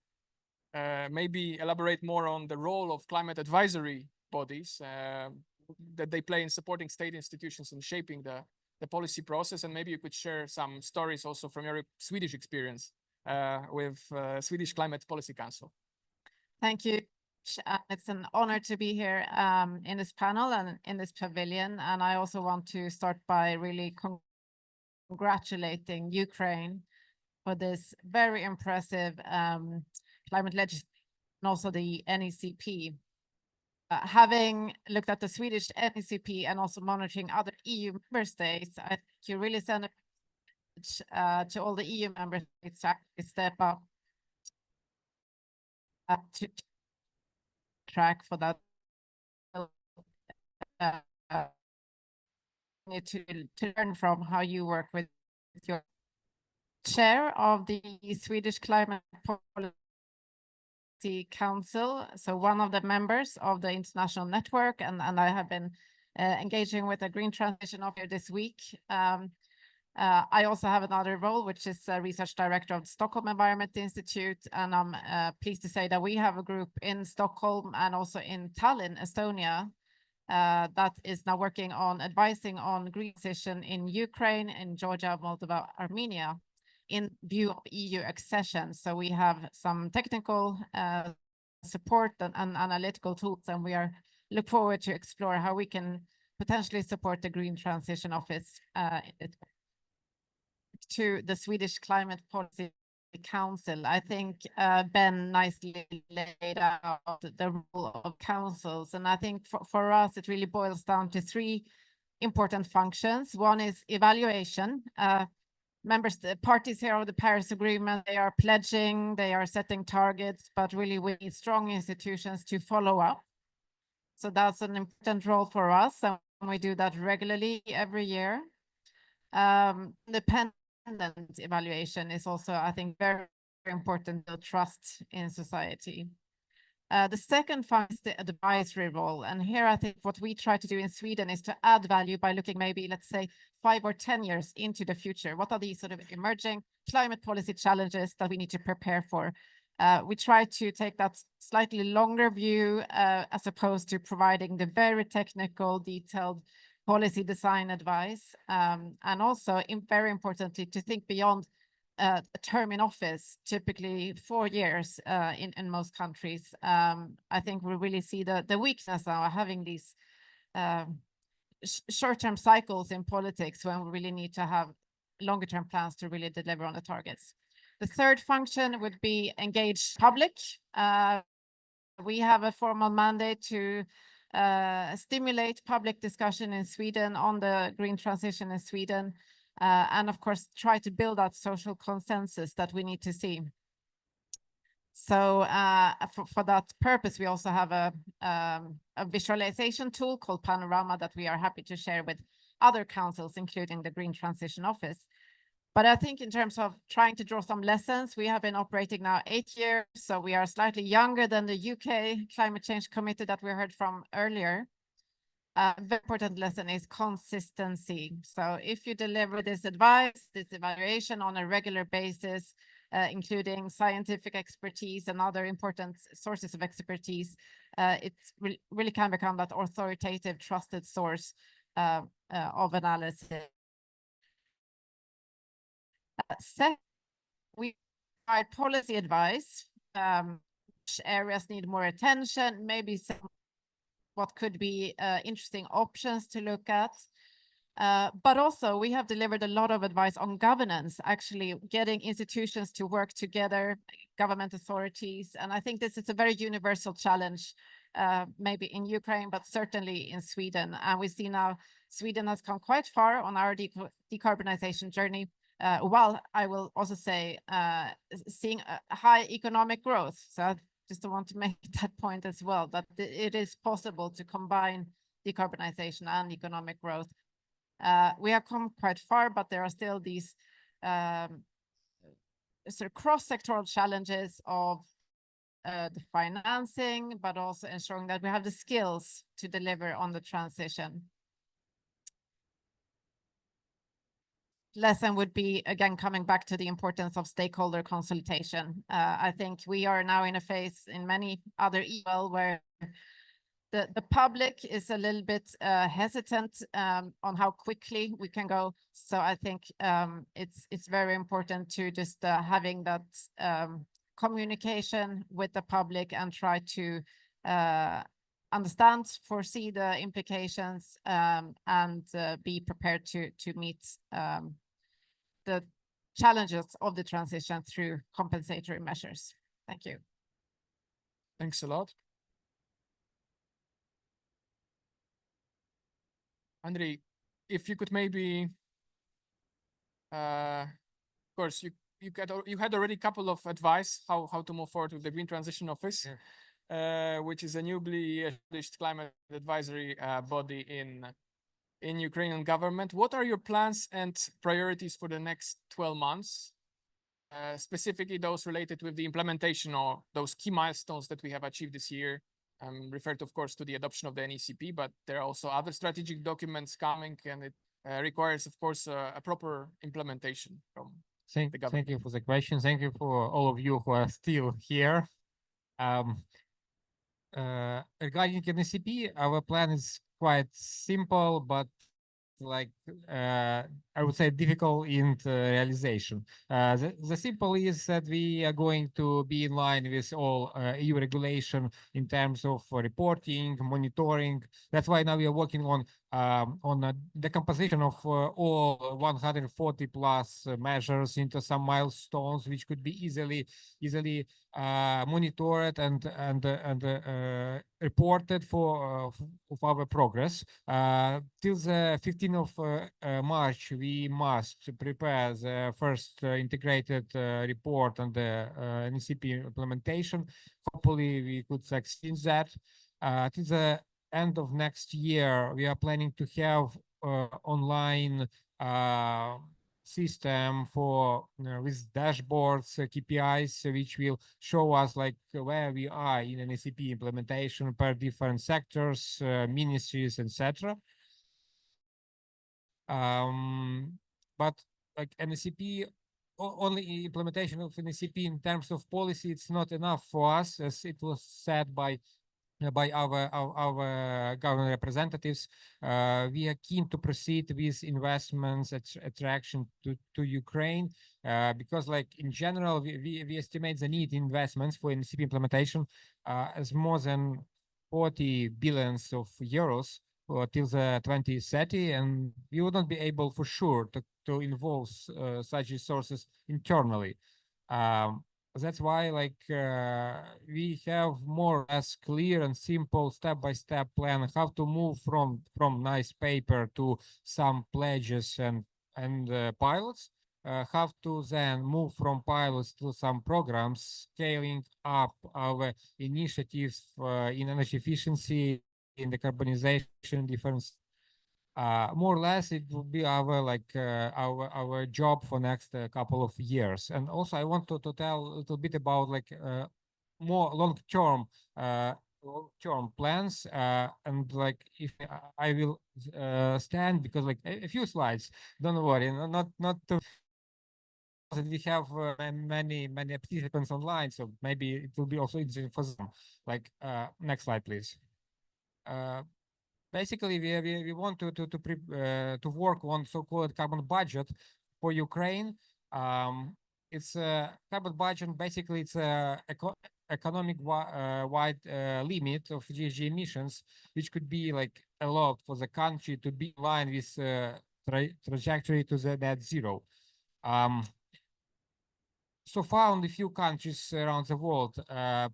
maybe elaborate more on the role of climate advisory bodies that they play in supporting state institutions and shaping the policy process. And maybe you could share some stories also from your Swedish experience with Swedish Climate Policy Council.
Thank you. It's an honor to be here in this panel and in this pavilion. And I also want to start by really congratulating Ukraine for this very impressive climate legislation, and also the NECP. Having looked at the Swedish NECP and also monitoring other EU member states, I think you really send a message to all the EU member states to actually step up to track for that. Need to learn from how you work with your chair of the Swedish Climate Policy Council. So one of the members of the international network, and I have been engaging with the Green Transition Office this week. I also have another role, which is research director of the Stockholm Environment Institute. And I'm pleased to say that we have a group in Stockholm and also in Tallinn, Estonia, that is now working on advising on green transition in Ukraine, in Georgia, Moldova, Armenia, in view of EU accession. So we have some technical support and analytical tools, and we look forward to explore how we can potentially support the Green Transition Office to the Swedish Climate Policy Council. I think Ben nicely laid out the role of councils, and I think for us it really boils down to three important functions. One is evaluation. Parties here of the Paris Agreement, they are pledging, they are setting targets, but really we need strong institutions to follow up. So that's an important role for us, and we do that regularly every year. Independent evaluation is also, I think, very, very important to trust in society. The second function is the advisory role. And here I think what we try to do in Sweden is to add value by looking maybe, let's say, 5 or 10 years into the future. What are these sort of emerging climate policy challenges that we need to prepare for? We try to take that slightly longer view as opposed to providing the very technical, detailed policy design advice, and also very importantly to think beyond a term in office, typically 4 years in most countries. I think we really see the weakness now of having these short-term cycles in politics when we really need to have longer-term plans to really deliver on the targets. The third function would be engage public. We have a formal mandate to stimulate public discussion in Sweden on the green transition in Sweden, and of course try to build that social consensus that we need to see.
So for that purpose, we also have a visualization tool called Panorama that we are happy to share with other councils, including the Green Transition Office. But I think in terms of trying to draw some lessons, we have been operating now 8 years, so we are slightly younger than the UK Climate Change Committee that we heard from earlier. A very important lesson is consistency. So if you deliver this advice, this evaluation on a regular basis, including scientific expertise and other important sources of expertise, it really can become that authoritative, trusted source of analysis. Second, we provide policy advice, which areas need more attention, maybe some what could be interesting options to look at. But also we have delivered a lot of advice on governance, actually getting institutions to work together, government authorities. And I think this is a very universal challenge, maybe in Ukraine, but certainly in Sweden. And we see now Sweden has come quite far on our decarbonization journey. While I will also say seeing a high economic growth. So I just want to make that point as well, that it is possible to combine decarbonization and economic growth. We have come quite far, but there are still these sort of cross-sectoral challenges of the financing, but also ensuring that we have the skills to deliver on the transition. Lesson would be, again, coming back to the importance of stakeholder consultation. I think we are now in a phase in many other EL where the public is a little bit hesitant on how quickly we can go. So I think it's very important to just having that communication with the public and try to understand, foresee the implications, and be prepared to meet the challenges of the transition through compensatory measures. Thank you.
Thanks a lot. Andrei, if you could maybe, of course, you had already a couple of advice how to move forward with the Green Transition Office. Yeah. Which is a newly established climate advisory body in Ukrainian government. What are your plans and priorities for the next 12 months? Specifically those related with the implementation of those key milestones that we have achieved this year. Referred, of course, to the adoption of the NECP, but there are also other strategic documents coming, and it requires, of course, a proper implementation from the government.
Thank you for the question. Thank you for all of you who are still here. Regarding NECP, our plan is quite simple, but like I would say difficult in realization. The simple is that we are going to be in line with all EU regulation in terms of reporting, monitoring. That's why now we are working on the composition of all 140 plus measures into some milestones, which could be easily monitored and reported for our progress. Till the 15th of March, we must prepare the first integrated report on the NECP implementation. Hopefully, we could succeed in that. Till the end of next year, we are planning to have online system for with dashboards, KPIs, which will show us like where we are in an NECP implementation per different sectors, ministries, etc. But like NECP, only implementation of NECP in terms of policy, it's not enough for us, as it was said by our government representatives. We are keen to proceed with investments attraction to Ukraine, because like in general, we estimate the need investments for NECP implementation as more than 40 billions of euros till the 2030, and we would not be able for sure to involve such resources internally. That's why like we have more or less clear and simple step-by-step plan how to move from nice paper to some pledges and pilots.
have to then move from pilots to some programs, scaling up our initiatives in energy efficiency, in decarbonization, different. More or less, it will be our our job for next couple of years. And also, I want to tell a little bit about more long-term plans, and if I will stand, because a few slides, don't worry, not too. We have many participants online, so maybe it will be also interesting for them. Next slide, please. Basically, we want to work on so-called carbon budget for Ukraine. It's a carbon budget. Basically, it's a economic wide limit of GHG emissions, which could be allowed for the country to be in line with trajectory to the net zero. So far, only few countries around the world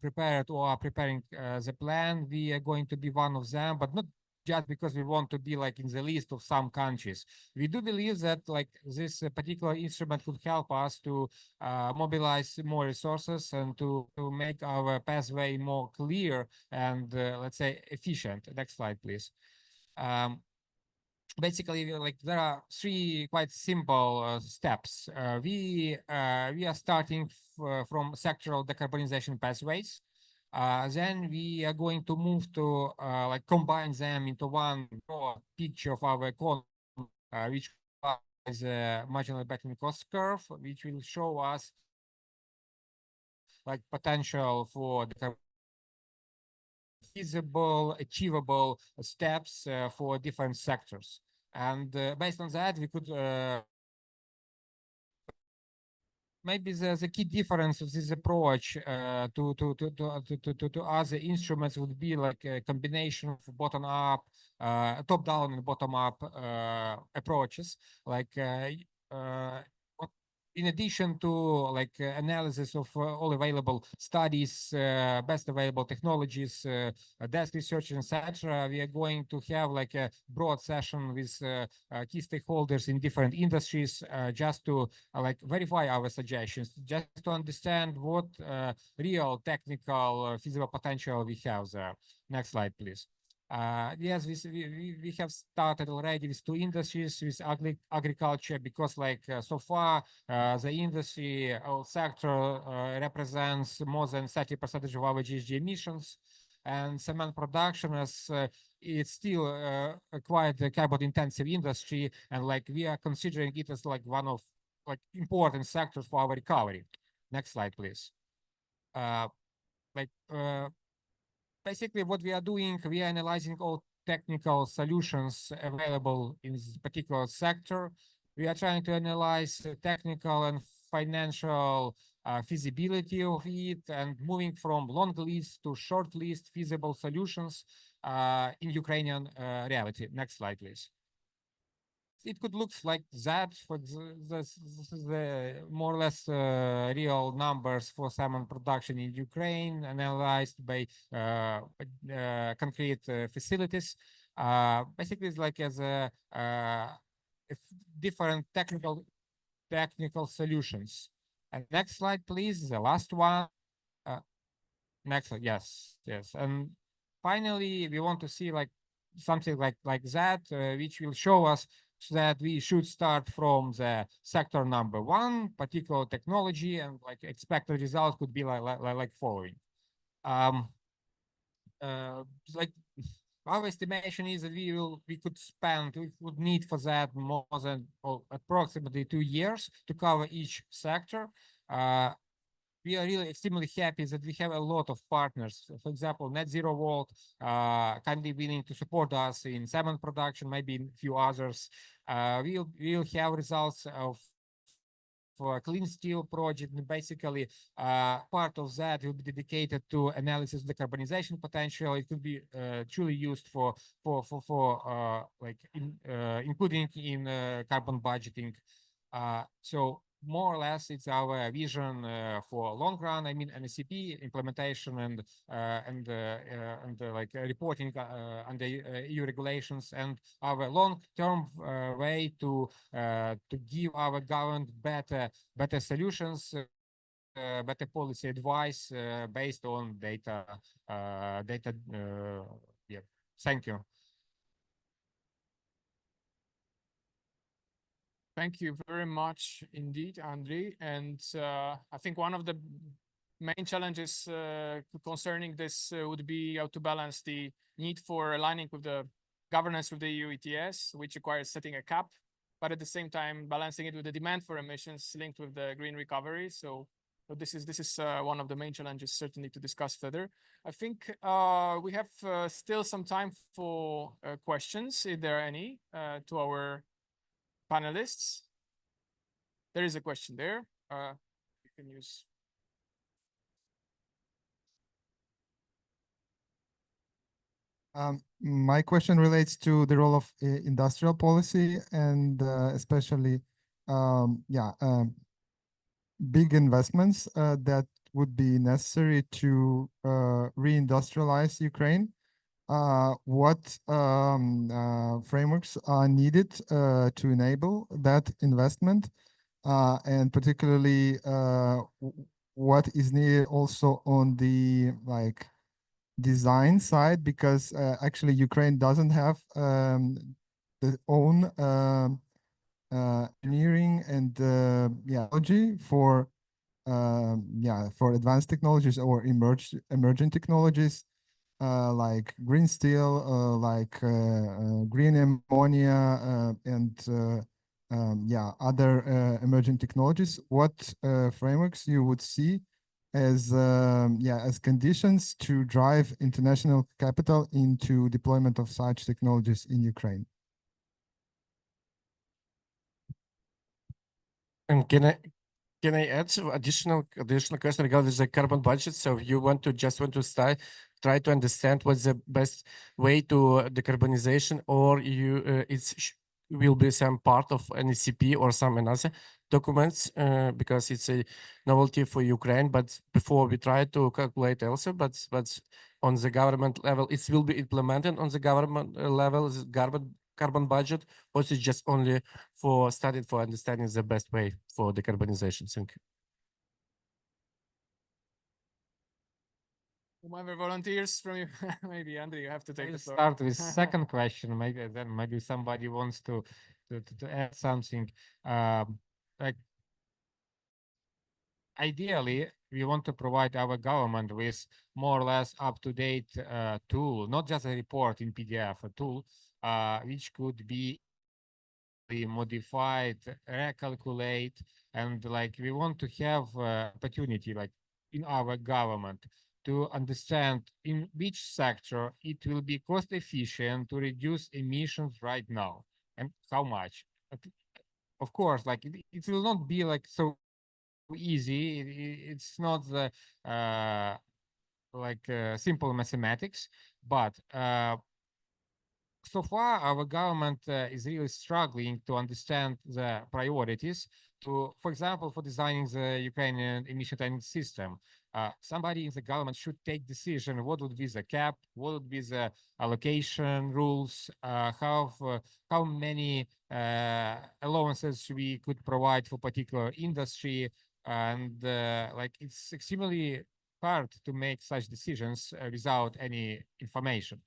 prepared or are preparing the plan. We are going to be one of them, but not just because we want to be in the list of some countries. We do believe that this particular instrument could help us to mobilize more resources and to make our pathway more clear and let's say efficient. Next slide, please. Basically, there are three quite simple steps. We are starting from sectoral decarbonization pathways. Then we are going to move to combine them into one broad picture of our economy, which is a marginal effective cost curve, which will show us potential for feasible, achievable steps for different sectors. And based on that, we could maybe the key difference of this approach to other instruments would be a combination of bottom-up, top-down and bottom-up approaches. In addition to analysis of all available studies, best available technologies, desk research, etc., we are going to have a broad session with key stakeholders in different industries, just to verify our suggestions, just to understand what real technical feasible potential we have there. Next slide, please. Yes, we have started already with two industries, with agriculture, because so far the industry sector represents more than 30% of our GHG emissions, and cement production as it's still quite a carbon intensive industry, and we are considering it as one of important sectors for our recovery. Next slide, please. Basically, what we are doing, we are analyzing all technical solutions available in this particular sector. We are trying to analyze technical and financial feasibility of it, and moving from long list to short list feasible solutions in Ukrainian reality. Next slide, please. It could look like that. This is the more or less real numbers for salmon production in Ukraine, analyzed by concrete facilities. Basically, it's as a different technical solutions. And next slide, please. The last one. Next slide. Yes. And finally, we want to see something like that, which will show us that we should start from the sector number one, particular technology, and expected results could be like following. Our estimation is that we would need for that more than approximately 2 years to cover each sector. We are really extremely happy that we have a lot of partners. For example, Net Zero World kindly willing to support us in salmon production, maybe in a few others. We'll have results of for a clean steel project, and basically part of that will be dedicated to analysis of the decarbonization potential. It could be truly used for including in carbon budgeting. So
more or less it's our vision for long run. I mean, NCP implementation and like reporting under EU regulations, and our long-term way to give our government better solutions, better policy advice based on data. Yeah. Thank you.
Thank you very much indeed, Andriy. And I think one of the main challenges concerning this would be how to balance the need for aligning with the governance of the EU ETS, which requires setting a cap, but at the same time balancing it with the demand for emissions linked with the green recovery. So this is one of the main challenges certainly to discuss further. I think we have still some time for questions, if there are any, to our panelists. There is a question there. You can use.
My question relates to the role of industrial policy and especially, big investments that would be necessary to reindustrialize Ukraine. What frameworks are needed to enable that investment, and particularly what is needed also on the design side, because actually Ukraine doesn't have the own engineering and technology for advanced technologies or emerging technologies. Like green steel, like green ammonia, and other emerging technologies. What frameworks you would see as conditions to drive international capital into deployment of such technologies in Ukraine?
And can I add some additional question regarding the carbon budget? So if you want to try to understand what's the best way to decarbonization, or will be some part of NECP or some another documents, because it's a novelty for Ukraine. But before we try to calculate also, but on the government level, it will be implemented on the government level, carbon budget, or is it just only for studying, for understanding the best way for decarbonization? Thank you.
Whoever volunteers from you, maybe Andriy, you have to take the floor.
Start with second question. Maybe somebody wants to add something. Like ideally, we want to provide our government with more or less up-to-date tool, not just a report in PDF, a tool which could be modified, recalculate, and like we want to have opportunity, like in our government, to understand in which sector it will be cost efficient to reduce emissions right now and how much. Of course, like it will not be like so easy. It's not the simple mathematics, but so far our government is really struggling to understand the priorities for example, for designing the Ukrainian emission trading system. Somebody in the government should take decision what would be the cap, what would be the allocation rules, how many allowances we could provide for particular industry, and like it's extremely hard to make such decisions without any information.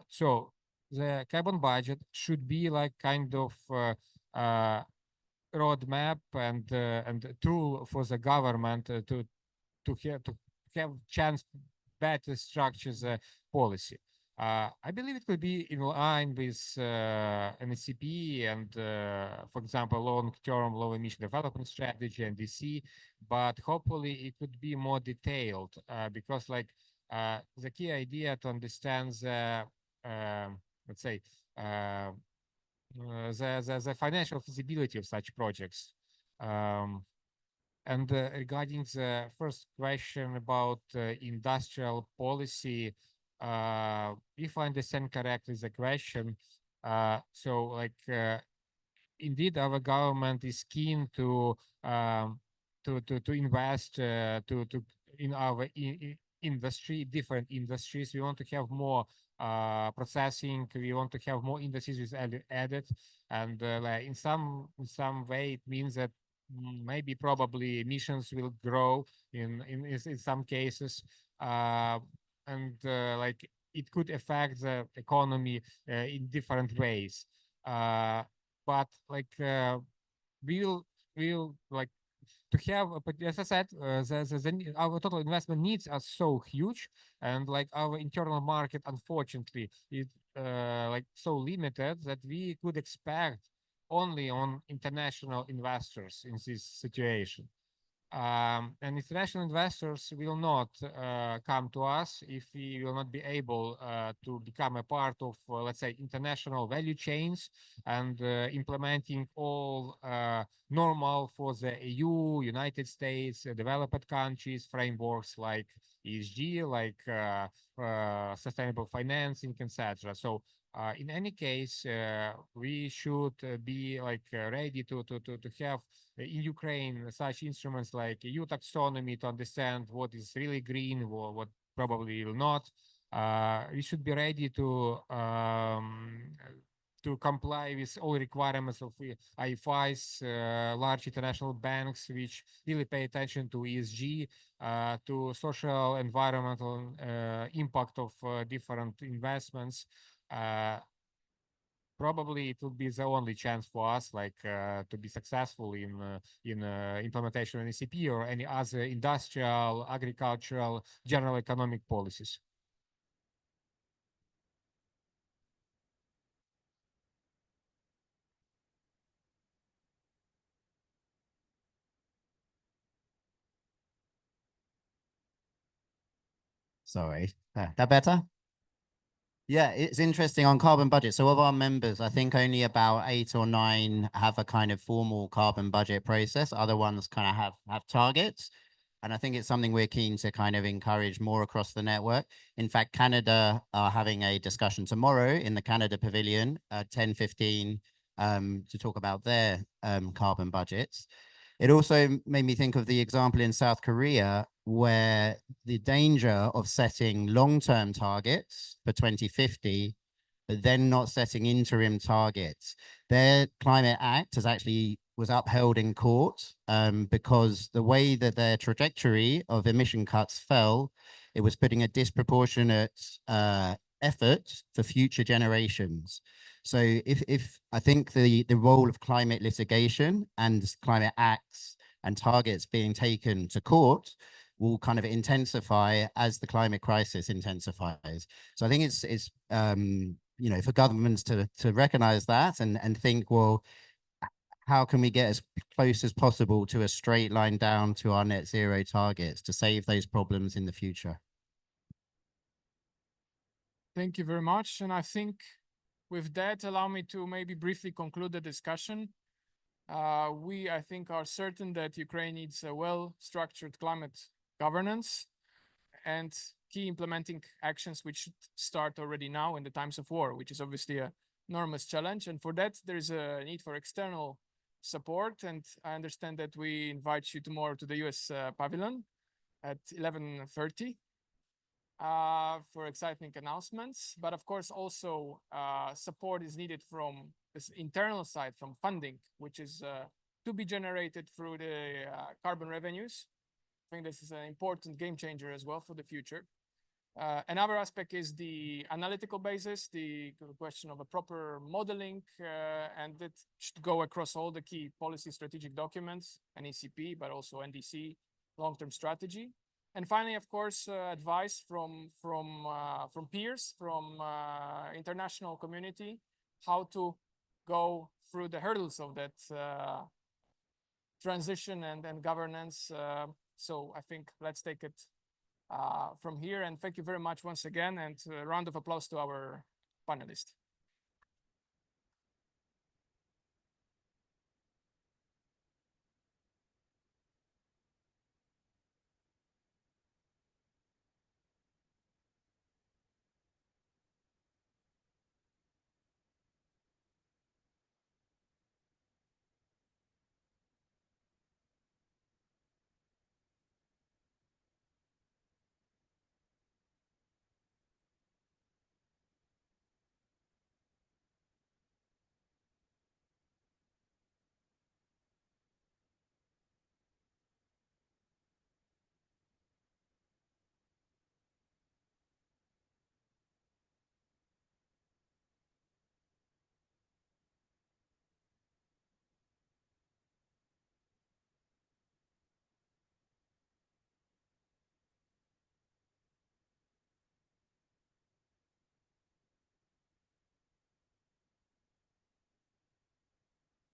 So the carbon budget should be like kind of roadmap and tool for the government to have chance better structure the policy. I believe it could be in line with NCP and, for example, long-term low-emission development strategy and DC, but hopefully it could be more detailed because, like, the key idea to understand the, let's say, the financial feasibility of such projects. And regarding the first question about industrial policy, if I understand correctly the question, so like
indeed our government is keen to invest in our industry, different industries. We want to have more processing. We want to have more industries with added, and like in some way it means that maybe probably emissions will grow in some cases, and like it could affect the economy in different ways. But like we'll like to have, but as I said, our total investment needs are so huge, and like our internal market, unfortunately, is like so limited that we could expect only on international investors in this situation. And international investors will not come to us if we will not be able to become a part of, let's say, international value chains and implementing all normal for the EU, United States, developed countries, frameworks like ESG, like sustainable financing, etc. So in any case, we should be like ready to have in Ukraine such instruments like EU taxonomy to understand what is really green or what probably will not. We should be ready to comply with all requirements of IFIs, large international banks, which really pay attention to ESG, to social, environmental impact of different investments. Probably it will be the only chance for us, like to be successful in implementation of ECP or any other industrial, agricultural, general economic policies.
Sorry, that better? Yeah, it's interesting on carbon budget. So of our members, I think only about 8 or 9 have a kind of formal carbon budget process. Other ones kind of have targets. And I think it's something we're keen to kind of encourage more across the network. In fact, Canada are having a discussion tomorrow in the Canada Pavilion at 10:15 to talk about their carbon budgets. It also made me think of the example in South Korea, where the danger of setting long-term targets for 2050, but then not setting interim targets. Their Climate Act was upheld in court because the way that their trajectory of emission cuts fell, it was putting a disproportionate effort for future generations. So if I think the role of climate litigation and climate acts and targets being taken to court will kind of intensify as the climate crisis intensifies. So I think it's you know, for governments to recognize that and think, well, how can we get as close as possible to a straight line down to our net zero targets to save those problems in the future?
Thank you very much. And I think with that, allow me to maybe briefly conclude the discussion. I think, are certain that Ukraine needs a well-structured climate governance and key implementing actions which should start already now in the times of war, which is obviously an enormous challenge. And for that, there is a need for external support. And I understand that we invite you tomorrow to the US pavilion at 11:30. For exciting announcements, but of course also support is needed from this internal side, from funding, which is to be generated through the carbon revenues. I think this is an important game changer as well for the future. Another aspect is the analytical basis, the question of a proper modeling, and it should go across all the key policy strategic documents, NECP, but also NDC, long-term strategy. And finally, of course, advice from peers, from international community, how to go through the hurdles of that transition and governance. So I think let's take it from here. And thank you very much once again, and a round of applause to our panelists.